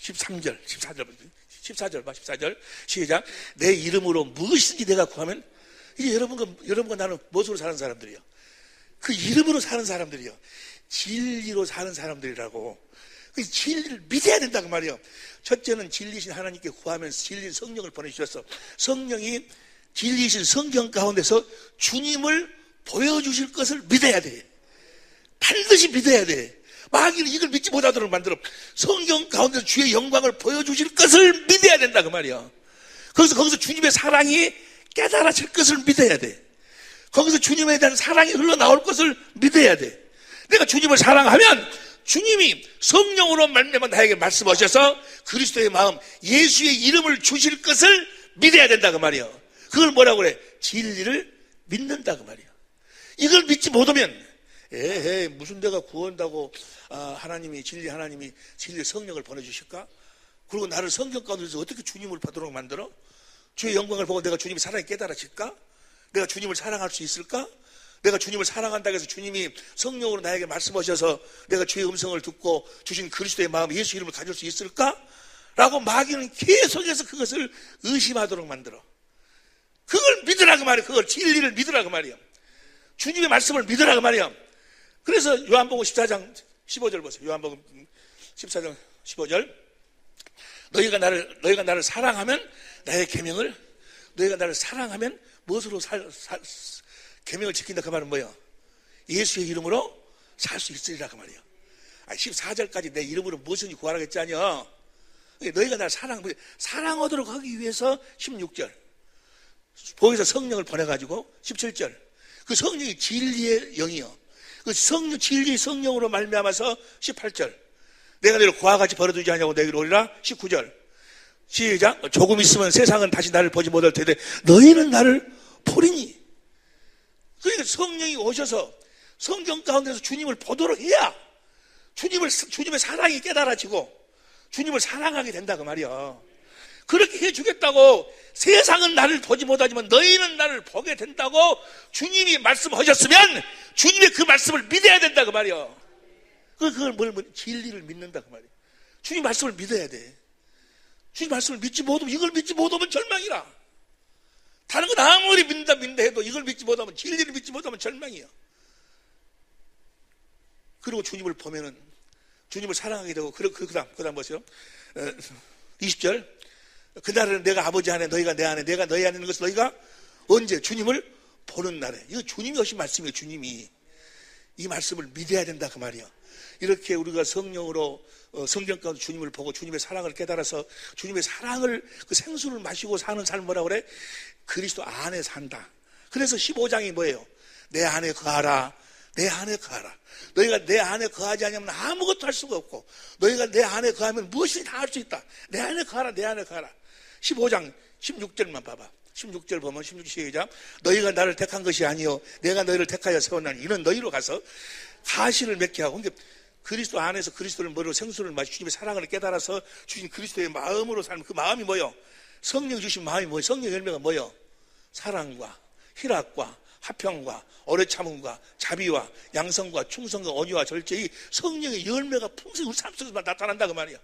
13절 14절 봐. 14절 시작. 내 이름으로 무엇이든지 내가 구하면 이제 여러분과 나는 무엇으로 사는 사람들이요? 그 이름으로 사는 사람들이요. 진리로 사는 사람들이라고. 그 진리를 믿어야 된다고 말이요. 첫째는 진리신 하나님께 구하면서 진리 성령을 보내주셔서 성령이 진리신 성경 가운데서 주님을 보여주실 것을 믿어야 돼. 반드시 믿어야 돼. 마귀는 이걸 믿지 못하도록 만들어 성경 가운데서 주의 영광을 보여주실 것을 믿어야 된다 그 말이야. 거기서 주님의 사랑이 깨달아질 것을 믿어야 돼. 거기서 주님에 대한 사랑이 흘러나올 것을 믿어야 돼. 내가 주님을 사랑하면 주님이 성령으로 말미암아 나에게 말씀하셔서 그리스도의 마음, 예수의 이름을 주실 것을 믿어야 된다 그 말이야. 그걸 뭐라고 그래? 진리를 믿는다 그 말이야. 이걸 믿지 못하면 에헤이 무슨 내가 구한다고 하나님이 진리 성령을 보내주실까? 그리고 나를 성경 가운데서 어떻게 주님을 받도록 만들어? 주의 영광을 보고 내가 주님의 사랑이 깨달아질까? 내가 주님을 사랑할 수 있을까? 내가 주님을 사랑한다고 해서 주님이 성령으로 나에게 말씀하셔서 내가 주의 음성을 듣고 주신 그리스도의 마음 예수 이름을 가질 수 있을까? 라고 마귀는 계속해서 그것을 의심하도록 만들어. 그걸 믿으라고 말이야. 그걸 진리를 믿으라고 말이야. 주님의 말씀을 믿으라고 말이야. 그래서 요한복음 14장 15절 보세요. 요한복음 14장 15절. 너희가 나를 사랑하면 나의 계명을 너희가 나를 사랑하면 무엇으로 계명을 지킨다 그 말은 뭐야? 예수의 이름으로 살 수 있으리라 그 말이야. 14절까지 내 이름으로 무엇이든지 구하라고 했지 아니야. 너희가 나를 사랑하도록 하기 위해서 16절 거기서 성령을 보내가지고 17절 그 성령이 진리의 영이요. 그 진리의 성령으로 말미암아서 18절 내가 너희를 그와 같이 버려두지 않냐고 내게로 오리라. 19절 시작. 조금 있으면 세상은 다시 나를 보지 못할 텐데 너희는 나를 보리니. 그러니까 성령이 오셔서 성경 가운데서 주님을 보도록 해야 주님의 사랑이 깨달아지고 주님을 사랑하게 된다 그 말이야. 그렇게 해주겠다고 세상은 나를 보지 못하지만 너희는 나를 보게 된다고 주님이 말씀하셨으면 주님의 그 말씀을 믿어야 된다 그 말이야. 그걸 진리를 믿는다 그 말이야. 주님 말씀을 믿어야 돼. 주님 말씀을 믿지 못하면 이걸 믿지 못하면 절망이라. 다른 건 아무리 믿는다 해도 이걸 믿지 못하면 진리를 믿지 못하면 절망이야. 그리고 주님을 보면은 주님을 사랑하게 되고 그 다음 보세요. 20절 그날은 내가 아버지 안에 너희가 내 안에 내가 너희 안에 있는 것을 너희가 언제? 주님을 보는 날에. 이거 주님이 하신 말씀이에요. 주님이 이 말씀을 믿어야 된다 그 말이야. 이렇게 우리가 성령으로 성경 가운데 주님을 보고 주님의 사랑을 깨달아서 주님의 사랑을 그 생수를 마시고 사는 삶 뭐라고 그래? 그리스도 안에 산다. 그래서 15장이 뭐예요? 내 안에 거하라. 내 안에 거하라. 너희가 내 안에 거하지 않으면 아무것도 할 수가 없고 너희가 내 안에 거하면 무엇이든 다 할 수 있다. 내 안에 거하라. 내 안에 거하라. 15장 16절만 봐봐. 16절 보면 16절 시작. 너희가 나를 택한 것이 아니요 내가 너희를 택하여 세웠나니 이는 너희로 가서 가시를 맺게 하고. 그러니까 그리스도 안에서 그리스도를 머리로 생수를 마시 주님의 사랑을 깨달아서 주신 그리스도의 마음으로 사는 그 마음이 뭐요? 성령 주신 마음이 뭐요? 성령 열매가 뭐요? 사랑과 희락과 화평과 오래 참음과 자비와 양성과 충성과 온유와 절제의 성령의 열매가 풍성히 우리 삶 속에서 나타난다 그 말이야.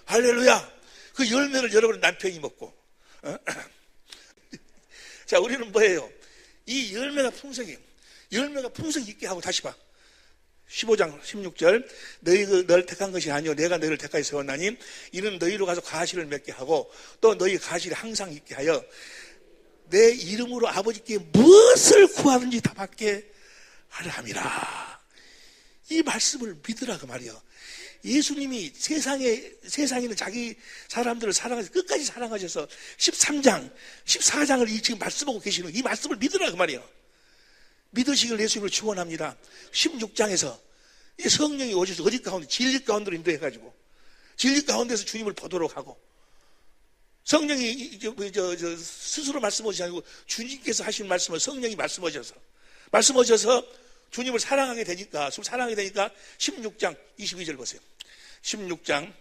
할렐루야. 그 열매를 여러분의 남편이 먹고 자 우리는 뭐예요? 이 열매가 풍성히 있게 하고 다시 봐. 15장 16절 너를 택한 것이 아니요 내가 너희를 택하여 세웠나니 이는 너희로 가서 가시를 맺게 하고 또 너희 가시를 항상 있게 하여 내 이름으로 아버지께 무엇을 구하든지 다 받게 하려 함이라. 이 말씀을 믿으라 그 말이요. 예수님이 세상에 있는 자기 사람들을 사랑하셔서 끝까지 사랑하셔서 13장, 14장을 지금 말씀하고 계시는 이 말씀을 믿으라 그 말이에요. 믿으시길 예수님을 축원합니다. 16장에서 이 성령이 오셔서 어디 가운데 진리 가운데로 인도해가지고 진리 가운데서 주님을 보도록 하고 성령이 스스로 말씀하시지 않고 주님께서 하신 말씀을 성령이 말씀하셔서 주님을 사랑하게 되니까 16장 22절 보세요. 16장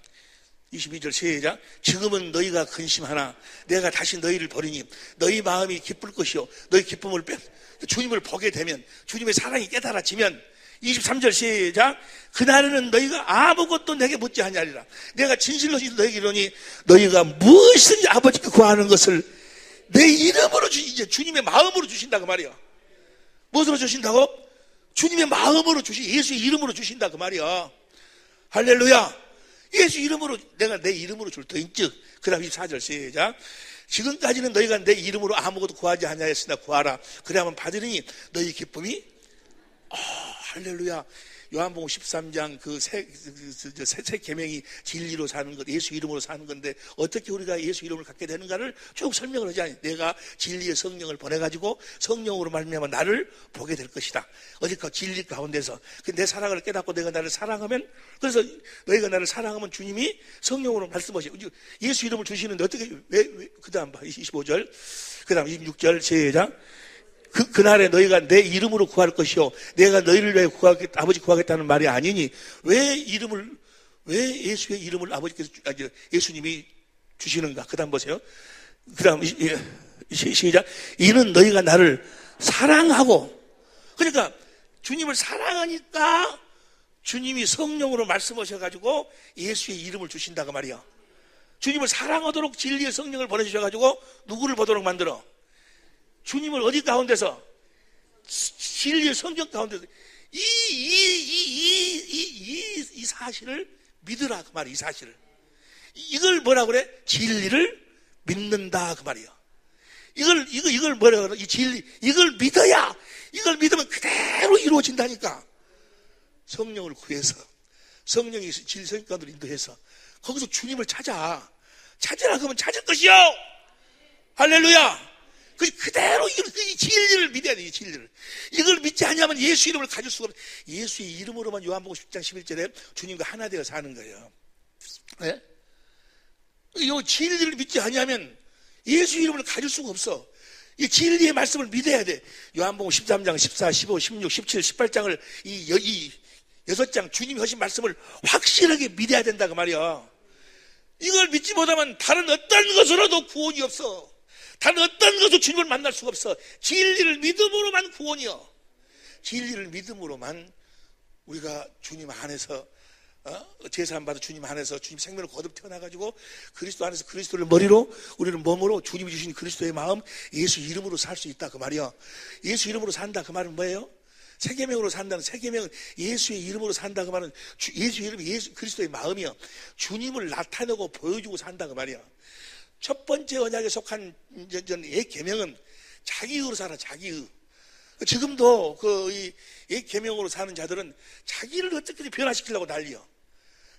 22절 시작. 지금은 너희가 근심하나 내가 다시 너희를 버리니 너희 마음이 기쁠 것이요 너희 기쁨을 주님을 보게 되면 주님의 사랑이 깨달아지면 23절 시작. 그날에는 너희가 아무것도 내게 묻지 아니하리라. 내가 진실로 너희에게 이르노니 너희가 무엇이든지 아버지께 구하는 것을 내 이름으로 이제 주님의 마음으로 주신다 그 말이야. 무엇으로 주신다고? 주님의 마음으로 예수의 이름으로 주신다 그 말이야. 할렐루야. 예수 이름으로 내가 내 이름으로 줄 터인즉 그 다음 24절 시작. 지금까지는 너희가 내 이름으로 아무것도 구하지 아니하였으나 구하라. 그래야만 받으리니 너희 기쁨이 할렐루야. 요한복음 13장 새 계명이 진리로 사는 것, 예수 이름으로 사는 건데 어떻게 우리가 예수 이름을 갖게 되는가를 쭉 설명을 하지 않아요. 내가 진리의 성령을 보내가지고 성령으로 말미암아 나를 보게 될 것이다. 어디까 진리 가운데서 내 사랑을 깨닫고 내가 나를 사랑하면, 그래서 너희가 나를 사랑하면 주님이 성령으로 말씀하시고 예수 이름을 주시는데 어떻게 그 다음 봐 25절 그 다음 26절 시작. 그날에 너희가 내 이름으로 구할 것이요 내가 너희를 위해 아버지 구하겠다는 말이 아니니 왜 예수의 이름을 아버지께서 예수님이 주시는가? 그 다음 보세요. 그 다음 시작. 이는 너희가 나를 사랑하고, 그러니까 주님을 사랑하니까 주님이 성령으로 말씀하셔가지고 예수의 이름을 주신다고 말이야. 주님을 사랑하도록 진리의 성령을 보내주셔가지고 누구를 보도록 만들어? 주님을 어디 가운데서? 진리의 성경 가운데서 이 사실을 믿으라 그 말이야. 이 사실을. 이걸 뭐라 그래? 진리를 믿는다 그 말이야. 이걸 뭐라 그래? 이 진리, 이걸 믿어야, 이걸 믿으면 그대로 이루어진다니까. 성령을 구해서 성령이 진리 성경 가운데로 인도해서 거기서 주님을 찾으라 그러면 찾을 것이요. 할렐루야. 그대로 이 진리를 믿어야 돼. 이 진리를. 이걸 믿지 않으면 예수 이름을 가질 수가 없어. 예수의 이름으로만 요한복음 10장 11절에 주님과 하나 되어 사는 거예요. 네? 이 진리를 믿지 않으면 예수 이름을 가질 수가 없어. 이 진리의 말씀을 믿어야 돼. 요한복음 13장 14, 15, 16, 17, 18장을 이 6장 주님이 하신 말씀을 확실하게 믿어야 된다 그 말이야. 이걸 믿지 못하면 다른 어떤 것으로도 구원이 없어. 다른 어떤 것도 주님을 만날 수가 없어. 진리를 믿음으로만 구원이요. 진리를 믿음으로만 우리가 주님 안에서 제사함 받아 주님 안에서 주님 생명을 거듭 태어나가지고 그리스도 안에서 그리스도를 머리로 우리는 몸으로 주님이 주신 그리스도의 마음 예수 이름으로 살 수 있다 그 말이야. 예수 이름으로 산다 그 말은 뭐예요? 세계명으로 산다는, 세계명은 예수의 이름으로 산다 그 말은 예수 이름이 예수 그리스도의 마음이야. 주님을 나타내고 보여주고 산다 그 말이야. 첫 번째 언약에 속한 옛 계명은 자기의로 살아. 자기의. 지금도 이 옛 계명으로 사는 자들은 자기를 어떻게 변화시키려고 난리여.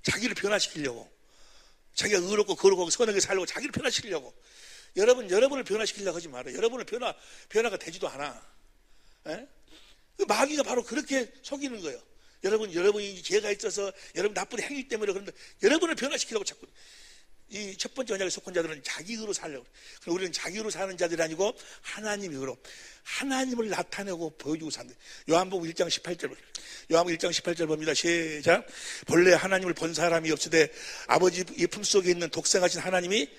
자기를 변화시키려고. 자기가 의롭고 거룩하고 선하게 살려고 자기를 변화시키려고. 여러분을 변화시키려고 하지 마라. 여러분을 변화가 되지도 않아. 에? 마귀가 바로 그렇게 속이는 거예요. 여러분이 죄가 있어서 여러분 나쁜 행위 때문에 그런데 여러분을 변화시키려고 자꾸. 이 첫 번째 언약에 속한 자들은 자기의로 살려고. 그럼 우리는 자기의로 사는 자들이 아니고 하나님의 의로, 하나님을 나타내고 보여주고 산다. 요한복음 1장 18절. 요한복음 1장 18절 봅니다. 시작. 본래 하나님을 본 사람이 없으되 아버지의 품속에 있는 독생하신 하나님이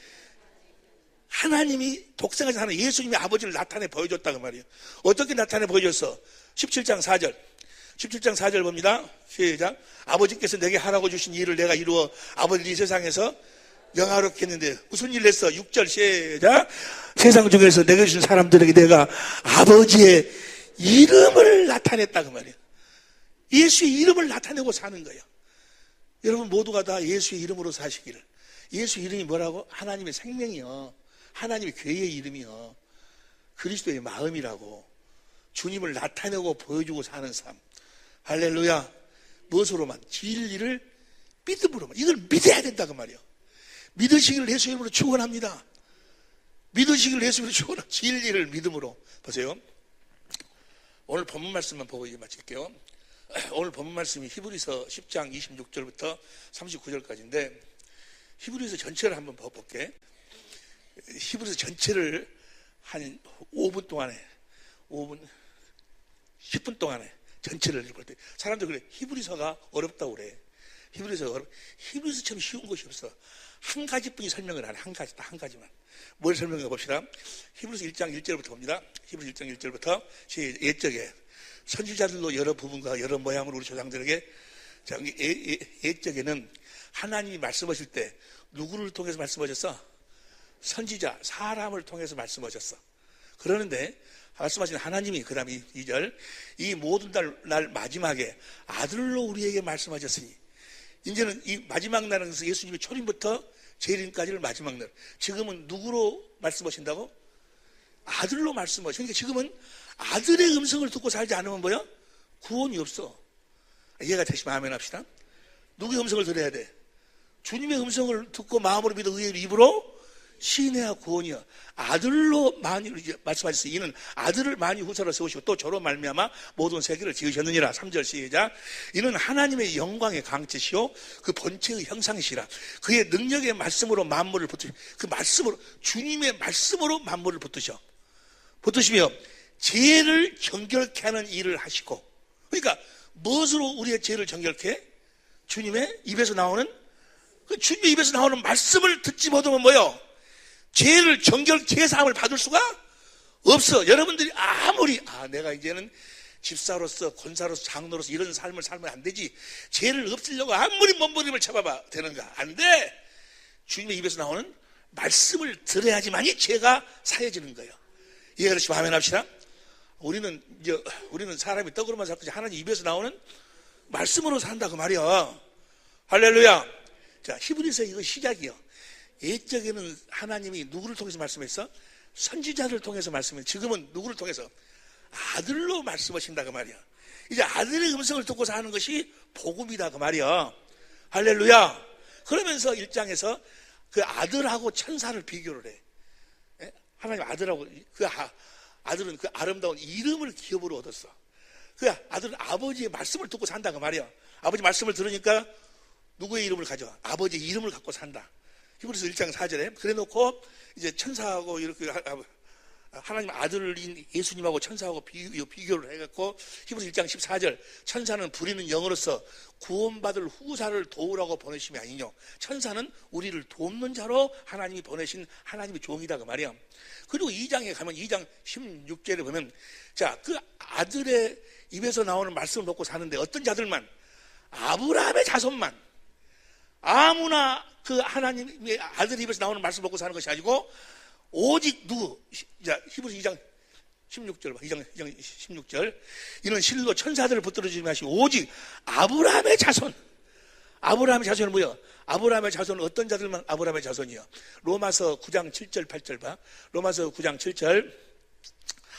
독생하신 하나님, 예수님이 아버지를 나타내 보여줬다 그 말이에요. 어떻게 나타내 보여줬어? 17장 4절. 17장 4절 봅니다. 시작. 아버지께서 내게 하라고 주신 일을 내가 이루어 아버지 이 세상에서 영화롭게 했는데 무슨 일을 했어? 6절 시작. 세상 중에서 내게 주신 사람들에게 내가 아버지의 이름을 나타냈다 그 말이에요. 예수의 이름을 나타내고 사는 거예요. 여러분 모두가 다 예수의 이름으로 사시기를. 예수 이름이 뭐라고? 하나님의 생명이요, 하나님의 교회의 이름이요, 그리스도의 마음이라고. 주님을 나타내고 보여주고 사는 삶. 할렐루야. 무엇으로만? 진리를 믿음으로만. 이걸 믿어야 된다고 말이에요. 믿으시기를 예수 이름으로 축원합니다. 믿으시기를 예수 이름으로 축원합니다. 진리를 믿음으로. 보세요. 오늘 본문 말씀만 보고 이제 마칠게요. 오늘 본문 말씀이 히브리서 10장 26절부터 39절까지인데 히브리서 전체를 한번 볼게. 히브리서 전체를 한 5분 동안에 10분 동안에 전체를 읽을 때 사람들 그래 히브리서가 어렵다고 그래. 히브리서처럼 쉬운 것이 없어. 한 가지뿐이 설명을 안 해. 한 가지만. 뭘 설명해 봅시다. 히브리서 1장 1절부터 봅니다. 히브리서 1장 1절부터 옛적에 선지자들로 여러 부분과 여러 모양으로 우리 조상들에게 옛적에는 하나님이 말씀하실 때 누구를 통해서 말씀하셨어? 선지자, 사람을 통해서 말씀하셨어. 그러는데 말씀하신 하나님이 그 다음에 2절 이 모든 날 마지막에 아들로 우리에게 말씀하셨으니 이제는 이 마지막 날은 예수님이 초림부터 재림까지를 마지막 날. 지금은 누구로 말씀하신다고? 아들로 말씀하시고 그러니까 지금은 아들의 음성을 듣고 살지 않으면 뭐야? 구원이 없어. 이해가 되시면 아멘 합시다. 누구의 음성을 들어야 돼? 주님의 음성을 듣고 마음으로 믿어 의의 입으로 시인해야 구원이야. 아들로 많이 말씀하셨어요. 이는 아들을 많이 후사로 세우시고 또 저로 말미암아 모든 세계를 지으셨느니라. 3절 시작. 이는 하나님의 영광의 강체시요 그 본체의 형상이시라. 그의 능력의 말씀으로 만물을 붙으시고 그 말씀으로 주님의 말씀으로 만물을 붙으시며 죄를 정결케 하는 일을 하시고. 그러니까 무엇으로 우리의 죄를 정결케 해? 주님의 입에서 나오는 그 주님의 입에서 나오는 말씀을 듣지 못하면 뭐요? 죄를 죄사함을 받을 수가 없어. 여러분들이 아무리 내가 이제는 집사로서 권사로서 장로로서 이런 삶을 살면 안 되지. 죄를 없애려고 아무리 몸부림을 쳐봐봐 되는가? 안 돼. 주님의 입에서 나오는 말씀을 들어야지만이 죄가 사해지는 거예요. 이해가 되시면 아멘 합시다. 우리는 사람이 떡으로만 살 것이 하나님 입에서 나오는 말씀으로 산다 그 말이야. 할렐루야. 자, 히브리서 이거 시작이요. 옛적에는 하나님이 누구를 통해서 말씀했어? 선지자를 통해서 말씀했어. 지금은 누구를 통해서? 아들로 말씀하신다 그 말이야. 이제 아들의 음성을 듣고 사는 것이 복음이다 그 말이야. 할렐루야. 그러면서 1장에서 그 아들하고 천사를 비교를 해. 하나님 아들하고 아들은 그 아름다운 이름을 기업으로 얻었어. 그 아들은 아버지의 말씀을 듣고 산다 그 말이야. 아버지 말씀을 들으니까 누구의 이름을 가져와? 아버지의 이름을 갖고 산다. 히브리서 1장 4절에 그래 놓고 이제 천사하고 이렇게 하나님 아들인 예수님하고 천사하고 비교를 해갖고 히브리서 1장 14절 천사는 부리는 영으로서 구원받을 후사를 도우라고 보내심이 아니뇨. 천사는 우리를 돕는 자로 하나님이 보내신 하나님의 종이다 그 말이야. 그리고 2장에 가면 2장 16절에 보면 자, 그 아들의 입에서 나오는 말씀을 놓고 사는데 어떤 자들만 아브라함의 자손만 아무나 그 하나님의 아들 입에서 나오는 말씀 먹고 사는 것이 아니고 오직 누구? 자, 히브리서 2장 16절 봐. 2장 16절. 이는 실로 천사들을 붙들어주지 마시고 오직 아브라함의 자손. 아브라함의 자손은 뭐야? 아브라함의 자손은 어떤 자들만 아브라함의 자손이야? 로마서 9장 7절 8절 봐. 로마서 9장 7절.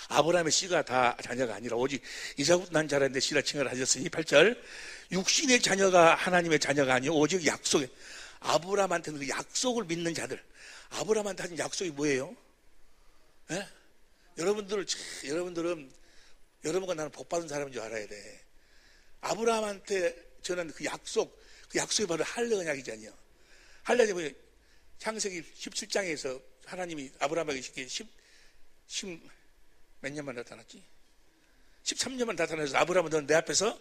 아브라함의 씨가 다 자녀가 아니라 오직 이삭부터 난 자라는데 씨라 칭을 하셨으니 8절. 육신의 자녀가 하나님의 자녀가 아니요 오직 약속의 아브라함한테는 그 약속을 믿는 자들. 아브라함한테 하신 약속이 뭐예요? 예? 여러분들은 여러분과 나는 복 받은 사람인 줄 알아야 돼. 아브라함한테 전한 그 약속이 바로 할례 언약이지 않냐? 할례 언약이 뭐예요? 창세기 17장에서 하나님이 아브라함에게 몇 년만 나타났지? 13년만 나타나서 아브라함은 너는 내 앞에서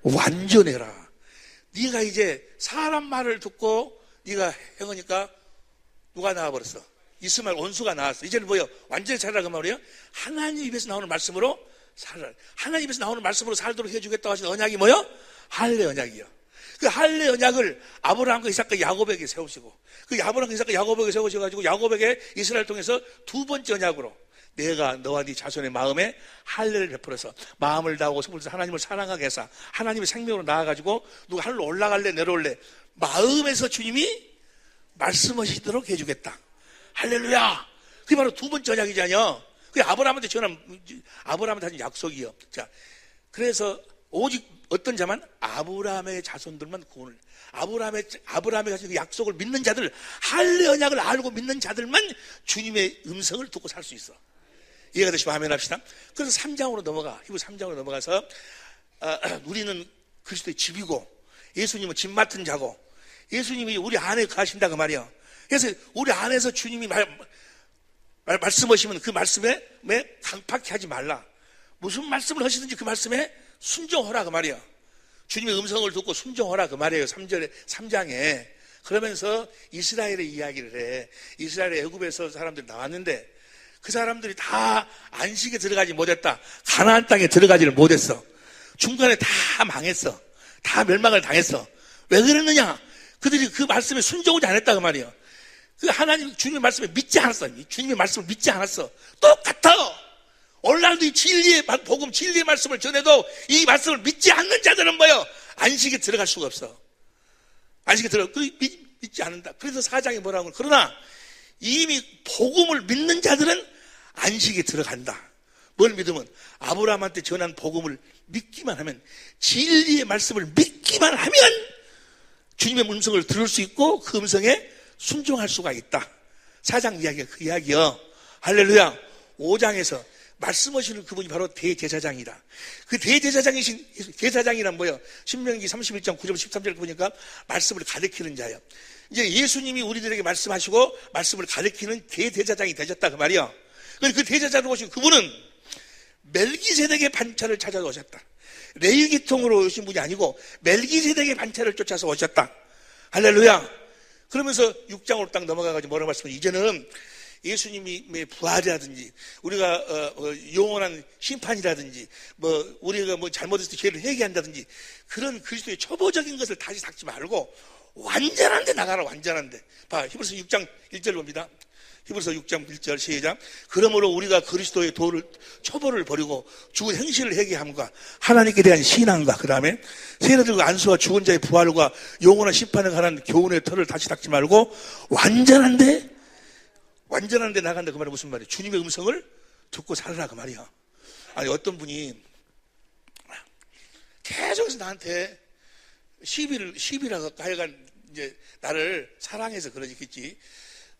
완전해라. 네가 이제 사람 말을 듣고 네가 행하니까 누가 나와버렸어? 이스마엘 원수가 나왔어. 이제는 뭐예요? 완전히 살아라 그 말이에요. 하나님 입에서 나오는 말씀으로 살아라. 하나님 입에서 나오는 말씀으로 살도록 해주겠다고 하신 언약이 뭐예요? 할례 언약이요. 그 할례 언약을 아브라함과 이삭과 야곱에게 세우시고 그 아브라함과 이삭과 야곱에게 세우셔가지고 야곱에게 이스라엘 통해서 두 번째 언약으로 내가 너와 네 자손의 마음에 할례를 베풀어서 마음을 다하고 손을 다해서 하나님을 사랑하게 해서 하나님의 생명으로 나아가지고 누가 하늘로 올라갈래 내려올래 마음에서 주님이 말씀하시도록 해주겠다. 할렐루야. 그게 바로 두 번째 언약이잖아요. 그게 아브라함한테 하신 약속이요. 자, 그래서 오직 어떤 자만? 아브라함의 자손들만 구원을. 아브라함의 가진 그 약속을 믿는 자들, 할례 언약을 알고 믿는 자들만 주님의 음성을 듣고 살 수 있어. 이해가 되시면 아멘 합시다. 그래서 3장으로 넘어가. 히브리서 3장으로 넘어가서 우리는 그리스도의 집이고 예수님은 집 맡은 자고 예수님이 우리 안에 가신다 그 말이야. 그래서 우리 안에서 주님이 말씀하시면 그 말씀에 강팍히 하지 말라. 무슨 말씀을 하시든지 그 말씀에 순종하라 그 말이야. 주님의 음성을 듣고 순종하라 그 말이에요. 3장에. 그러면서 이스라엘의 이야기를 해. 이스라엘의 애굽에서 사람들이 나왔는데 그 사람들이 다 안식에 들어가지 못했다. 가나안 땅에 들어가지를 못했어. 중간에 다 망했어. 다 멸망을 당했어. 왜 그랬느냐? 그들이 그 말씀에 순종을 안 했다 그 말이야. 그 하나님 주님의 말씀을 믿지 않았어. 주님의 말씀을 믿지 않았어. 똑같아. 오늘날도 이 진리의 복음, 진리의 말씀을 전해도 이 말씀을 믿지 않는 자들은 뭐예요? 안식에 들어갈 수가 없어. 안식에 믿지 않는다. 그래서 4장에 뭐라고 하면, 그러나 이미 복음을 믿는 자들은 안식에 들어간다. 뭘 믿으면? 아브라함한테 전한 복음을 믿기만 하면, 진리의 말씀을 믿기만 하면 주님의 음성을 들을 수 있고 그 음성에 순종할 수가 있다. 4장 이야기가 그 이야기요. 할렐루야. 5장에서 말씀하시는 그분이 바로 대제사장이다. 그 대제사장이신 제사장이란 뭐예요? 신명기 31장 9절 13절 보니까 말씀을 가르치는 자예요. 이제 예수님이 우리들에게 말씀하시고 말씀을 가르치는 대제사장이 되셨다 그 말이에요. 그 대제사장으로 오신 그분은 멜기세덱의 반차를 찾아서 오셨다. 레위 계통으로 오신 분이 아니고 멜기세덱의 반차를 쫓아서 오셨다. 할렐루야. 그러면서 6장으로 딱 넘어가가지고 뭐라고 말씀하시면, 이제는 예수님이 부활이라든지 우리가 영원한 심판이라든지 우리가 잘못했을 때 죄를 회개한다든지 그런 그리스도의 초보적인 것을 다시 닦지 말고 완전한 데 나가라. 완전한 데. 봐, 히브리서 6장 1절 봅니다. 히브리서 6장 1절 시작. 그러므로 우리가 그리스도의 초보를 버리고 죽은 행실을 회개함과 하나님께 대한 신앙과 그 다음에 세례들과 안수와 죽은 자의 부활과 영원한 심판에 관한 교훈의 털을 다시 닦지 말고 완전한 데 나간다 그 말이 무슨 말이에요? 주님의 음성을 듣고 살아라 그 말이야. 아니 어떤 분이 계속해서 나한테 시비라고 하여간 이제 나를 사랑해서 그러겠지.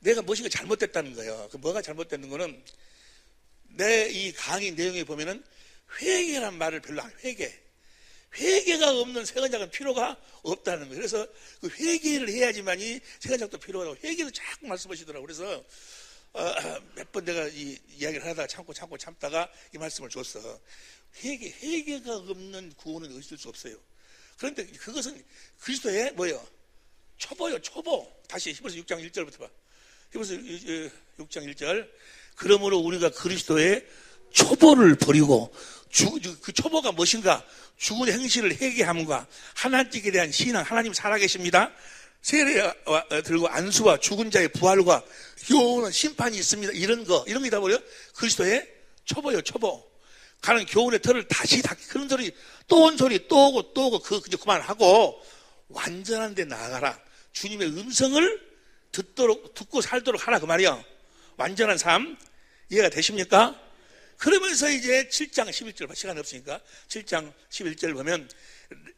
내가 무엇인가 잘못됐다는 거예요. 그 뭐가 잘못됐는 거는 내 이 강의 내용에 보면은 회개란 말을 별로 안 회개가 없는 세관장은 필요가 없다는 거예요. 그래서 그 회개를 해야지만이 세관장도 필요하다고 회개를 자꾸 말씀하시더라고요. 그래서 몇 번 내가 이 이야기를 하다가 참다가 이 말씀을 줬어. 회개가 없는 구원은 있을 수 없어요. 그런데 그것은 그리스도의 뭐예요? 초보요, 초보. 다시 히브리서 6장 1절부터 봐. 히브리서 6장 1절. 그러므로 우리가 그리스도의 초보를 버리고 그 초보가 무엇인가? 죽은 행실을 회개함과 하나님께 대한 신앙, 하나님 살아계십니다. 세례 들고 안수와 죽은 자의 부활과 영원한 심판이 있습니다. 이런 게 다 뭐예요? 그리스도의 초보요, 초보. 가는 교훈의 털을 다시 닦기. 그런 소리, 또 온 소리, 또 오고, 그만하고, 완전한 데 나아가라. 주님의 음성을 듣고 살도록 하라. 그 말이요. 완전한 삶. 이해가 되십니까? 그러면서 이제 7장 11절, 시간이 없으니까 7장 11절 보면,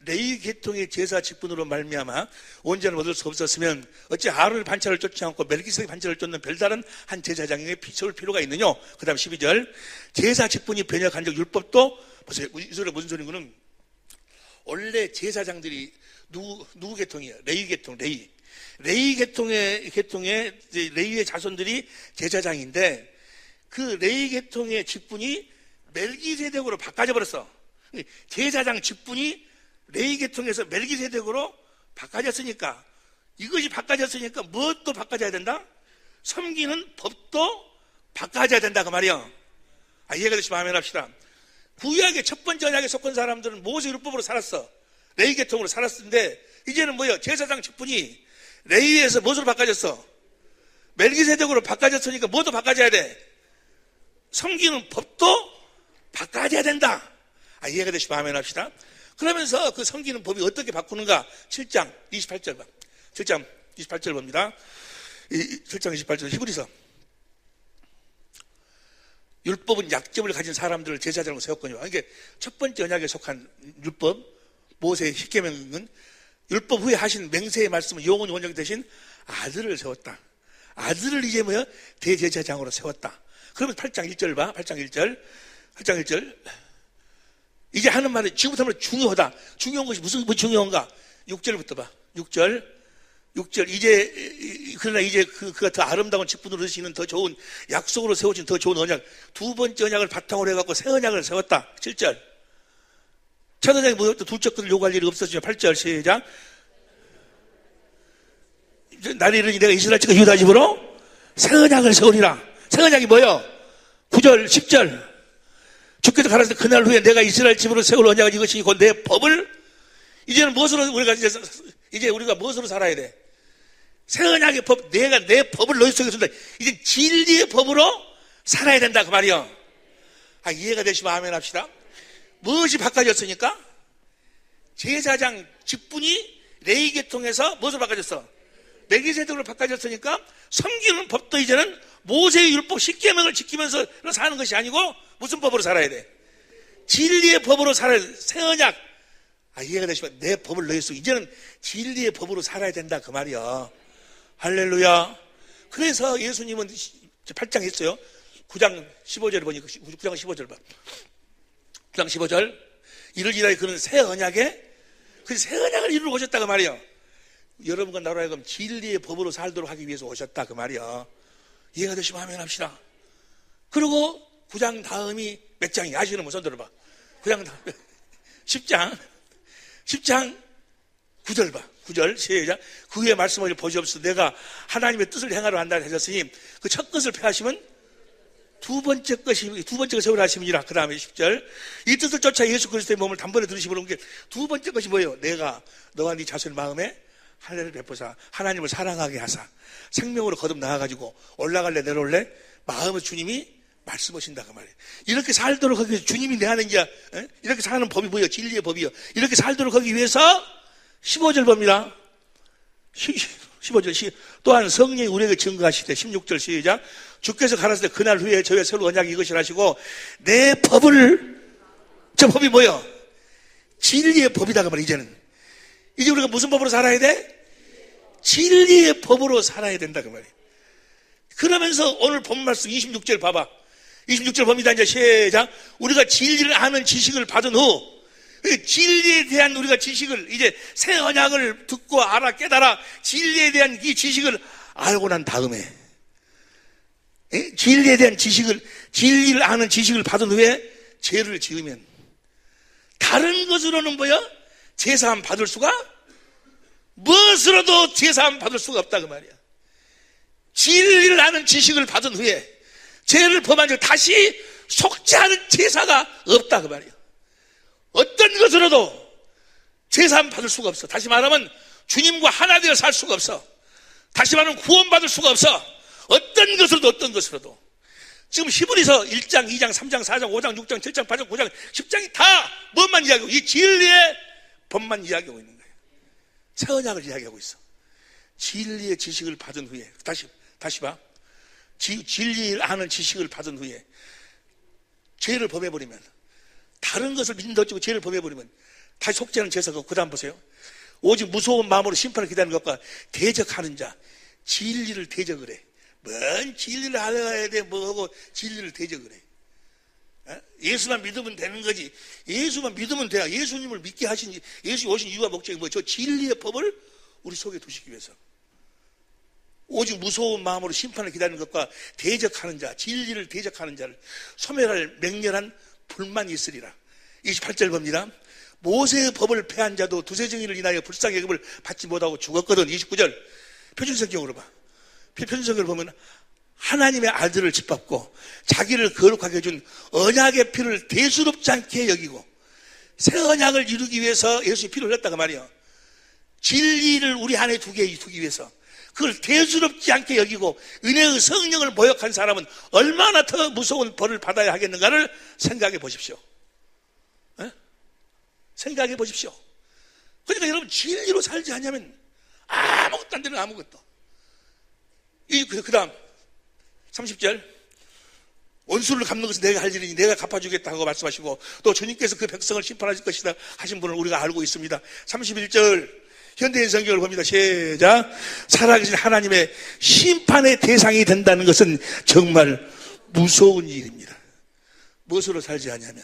레위 계통의 제사 직분으로 말미암아 온전을 얻을 수 없었으면 어찌 아론의 반차를 쫓지 않고 멜기세덱의 반차를 쫓는 별다른 한 제사장에게 비춰올 필요가 있느냐. 그 다음 12절. 제사 직분이 변혁한 적 율법도, 보세요. 이 소리가 무슨 소리인가는, 원래 제사장들이 누구 계통이에요? 레위 계통, 레위 계통의 레위의 자손들이 제사장인데 그 레위 계통의 직분이 멜기세덱으로 바꿔져 버렸어. 제사장 직분이 레위 계통에서 멜기세덱으로 바꿔졌으니까, 이것이 바꿔졌으니까 무엇도 바꿔져야 된다? 섬기는 법도 바꿔져야 된다 그 말이야. 이해가 되시면 아멘 합시다. 구약의 첫 번째 언약에 속한 사람들은 모세 율법으로 살았어. 레위 계통으로 살았는데 이제는 뭐예요? 제사장 직분이 레위에서 무엇으로 바꿔졌어? 멜기세덱으로 바꿔졌으니까 뭐도 바꿔져야 돼? 섬기는 법도 바꿔져야 된다. 이해가 되시면 아멘 합시다. 그러면서 그 섬기는 법이 어떻게 바꾸는가? 7장 28절 봐. 7장 28절 봅니다. 7장 28절 히브리서 율법은 약점을 가진 사람들을 제사장으로 세웠거든요. 그러니까 첫 번째 언약에 속한 율법, 모세의 십계명은 율법 후에 하신 맹세의 말씀은 영원히 원정 대신 아들을 세웠다. 아들을 이제 뭐야? 대제사장으로 세웠다. 그러면 8장 1절 봐. 8장 1절. 8장 1절. 이제 하는 말이 지금부터 하면 중요하다. 중요한 것이 무슨 중요한가? 6절부터 봐. 6절. 그러나 이제 그가 더 아름다운 직분으로 드시는 더 좋은 약속으로 세워진 더 좋은 언약. 두 번째 언약을 바탕으로 해갖고 새 언약을 세웠다. 7절. 첫 언약이 뭐였다? 둘째 것을 요구할 일이 없었지만 8절 시작. 날이 이르니 내가 이스라엘 집과 유다 집으로 새 언약을 세우리라. 새 언약이 뭐요? 9절, 10절. 주께서 가라사대 그날 후에 내가 이스라엘 집으로 세울 언약은 이것이 곧 내 법을 이제는 무엇으로 우리가 무엇으로 살아야 돼? 새 언약의 법, 내가 내 법을 너희 속에 준다. 이제 진리의 법으로 살아야 된다 그 말이요. 이해가 되시면 아멘 합시다. 무엇이 바꿔졌으니까? 제사장 직분이 레위 계통에서 무엇으로 바꿔졌어? 멜기세덱으로 바꿔졌으니까 섬기는 법도 이제는 모세의 율법 십계명을 지키면서 사는 것이 아니고 무슨 법으로 살아야 돼? 진리의 법으로 살아야 돼. 새 언약. 이해가 되시면 내 법을 너희 속에 이제는 진리의 법으로 살아야 된다 그 말이야. 할렐루야. 그래서 예수님은 8장 했어요. 9장 15절을 보니까 9장 15절 봐. 9장 15절. 이르기라 그는 새 언약에 그 새 언약을 이루러 오셨다 그 말이야. 여러분과 나로 하여금 진리의 법으로 살도록 하기 위해서 오셨다 그 말이야. 이해가 되시면 아멘 합시다. 그리고 9장 다음이 몇 장이 아시는 분 손 들어봐. 9장 다음 10장 9절 봐. 9절 시작. 그 후에 말씀을 보시옵소서. 내가 하나님의 뜻을 행하러 한다 하셨으니 그 첫 것을 폐하시면 두 번째 것을 세우라 하심이니라. 그 다음에 10절. 이 뜻을 쫓아 예수 그리스도의 몸을 단번에 들으심으로 온 게 두 번째 것이 뭐예요? 내가 너와 네 자손의 마음에 할례를 베푸사 하나님을 사랑하게 하사 생명으로 거듭 나와가지고 올라갈래 내려올래 마음의 주님이 말씀하신다 그 말이에요. 이렇게 살도록 하기 위해서 주님이 내 안에 이제 이렇게 사는 법이 뭐예요? 진리의 법이요. 이렇게 살도록 하기 위해서 15절 봅니다. 15절 또한 성령이 우리에게 증거하시되 16절 시작. 주께서 가라사대 그날 후에 저희의 새로운 언약이 이것이라 하시고 내 법을 저 법이 뭐예요? 진리의 법이다 그 말이에요. 이제 우리가 무슨 법으로 살아야 돼? 진리의 법으로 살아야 된다 그 말이에요. 그러면서 오늘 본 말씀 26절 봐봐. 26절 봅니다. 이제 시작. 우리가 진리를 아는 지식을 받은 후 진리에 대한 우리가 지식을 이제 새 언약을 듣고 알아 깨달아 진리에 대한 이 지식을 알고 난 다음에 진리에 대한 진리를 아는 지식을 받은 후에 죄를 지으면 다른 것으로는 뭐야? 제사함 받을 수가 무엇으로도 제사함 받을 수가 없다 그 말이야. 진리를 아는 지식을 받은 후에 죄를 범한 적 다시 속지 않은 제사가 없다 그 말이야. 어떤 것으로도 제사함 받을 수가 없어. 다시 말하면 주님과 하나 되어 살 수가 없어. 다시 말하면 구원 받을 수가 없어. 어떤 것으로도 지금 히브리서 1장, 2장, 3장, 4장, 5장, 6장, 7장, 8장, 9장, 10장이 다 뭔만 이야기하고 이 진리의 법만 이야기하고 있는 거예요. 새 언약을 이야기하고 있어. 진리의 지식을 받은 후에 다시 봐. 진리를 아는 지식을 받은 후에 죄를 범해버리면 다른 것을 믿는다 어쩌고 죄를 범해버리면 다시 속지 않은 제사가 그 다음 보세요. 오직 무서운 마음으로 심판을 기다리는 것과 대적하는 자 진리를 대적을 해. 뭔 진리를 알아야 돼 뭐하고 진리를 대적을 해. 예수만 믿으면 되는 거지. 예수만 믿으면 돼야. 예수님을 믿게 하신 예수 오신 이유와 목적이 뭐예요? 저 진리의 법을 우리 속에 두시기 위해서. 오직 무서운 마음으로 심판을 기다리는 것과 대적하는 자 진리를 대적하는 자를 소멸할 맹렬한 불만이 있으리라. 28절 봅니다. 모세의 법을 폐한 자도 두세 정인을 인하여 불쌍계급을 받지 못하고 죽었거든. 29절 표준성경으로 봐. 표준성경을 보면 하나님의 아들을 짓밟고 자기를 거룩하게 해준 언약의 피를 대수롭지 않게 여기고 새 언약을 이루기 위해서 예수의 피를 흘렸다고 말이에요. 진리를 우리 안에 두기 위해서 그걸 대수롭지 않게 여기고 은혜의 성령을 모욕한 사람은 얼마나 더 무서운 벌을 받아야 하겠는가를 생각해 보십시오. 생각해 보십시오. 그러니까 여러분 진리로 살지 않으면 아무것도 안 되는 아무것도. 그 다음 30절 원수를 갚는 것은 내가 할 일이니 내가 갚아주겠다고 말씀하시고 또 주님께서 그 백성을 심판하실 것이다 하신 분을 우리가 알고 있습니다. 31절 현대인 성경을 봅니다. 시작. 살아계신 하나님의 심판의 대상이 된다는 것은 정말 무서운 일입니다. 무엇으로 살지 않냐면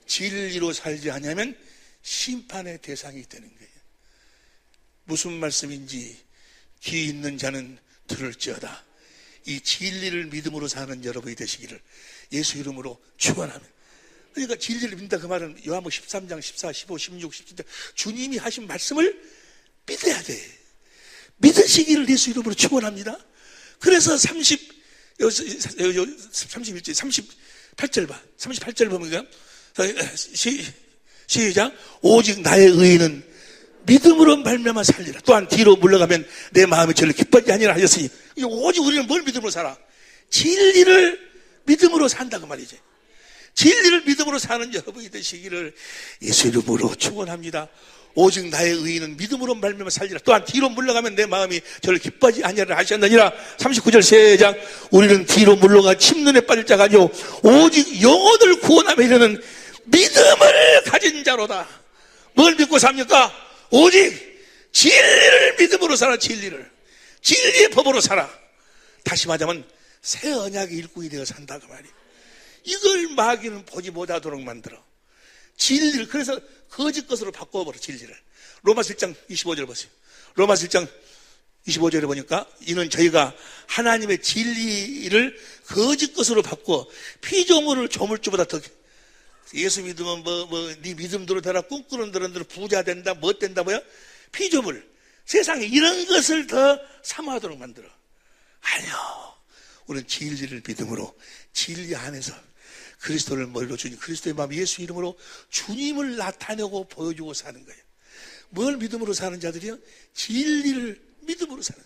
진리로 살지 않냐면 심판의 대상이 되는 거예요. 무슨 말씀인지 귀 있는 자는 들을지어다. 이 진리를 믿음으로 사는 여러분이 되시기를 예수 이름으로 축원합니다. 그러니까 진리를 믿는다 그 말은 요한복음 13장 14, 15, 16, 17장 주님이 하신 말씀을 믿어야 돼. 믿으시기를 예수 이름으로 축원합니다. 그래서 38절 봐. 38절 보면 시작. 오직 나의 의인은 믿음으로 말미암아 살리라. 또한 뒤로 물러가면 내 마음이 저를 기뻐하지 아니라 하셨으니 오직 우리는 뭘 믿음으로 살아? 진리를 믿음으로 산다고 말이지. 진리를 믿음으로 사는 여러분이 되시기를 예수 이름으로 축원합니다. 오직 나의 의인은 믿음으로 말미암아 살리라. 또한 뒤로 물러가면 내 마음이 저를 기뻐하지 아니하라 하셨느니라. 39절 시작. 우리는 뒤로 물러가 침눈에 빠질 자가 아니오 오직 영혼을 구원하며 이르는 믿음을 가진 자로다. 뭘 믿고 삽니까? 오직 진리를 믿음으로 살아. 진리의 법으로 살아. 다시 말하자면 새 언약의 일꾼이 되어 산다고 말이에요. 이걸 마귀는 보지 못하도록 만들어. 진리를 그래서 거짓 것으로 바꿔버려. 진리를. 로마서 1장 25절 보세요. 로마서 1장 25절에 보니까 이는 저희가 하나님의 진리를 거짓 것으로 바꿔 피조물을 조물주보다 더 예수 믿으면 네 믿음대로 되라 꿈꾸는 대로 부자 된다 뭐 된다 뭐야 피조물 세상에 이런 것을 더 사모하도록 만들어. 아니요, 우리는 진리를 믿음으로 진리 안에서 그리스도를 머리로 주님 그리스도의 마음 예수 이름으로 주님을 나타내고 보여주고 사는 거예요. 뭘 믿음으로 사는 자들이요? 진리를 믿음으로 사는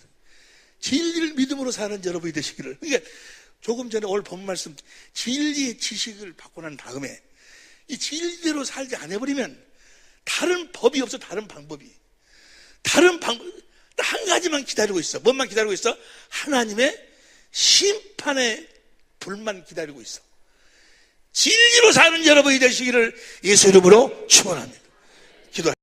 진리를 믿음으로 사는 여러분이 되시기를. 그러니까 조금 전에 오늘 본 말씀 진리의 지식을 받고 난 다음에 이 진리대로 살지 안 해버리면 다른 법이 없어. 다른 방법이 한 가지만 기다리고 있어. 뭔만 기다리고 있어? 하나님의 심판의 불만 기다리고 있어. 진리로 사는 여러분이 되시기를 예수 이름으로 축원합니다. 기도합니다.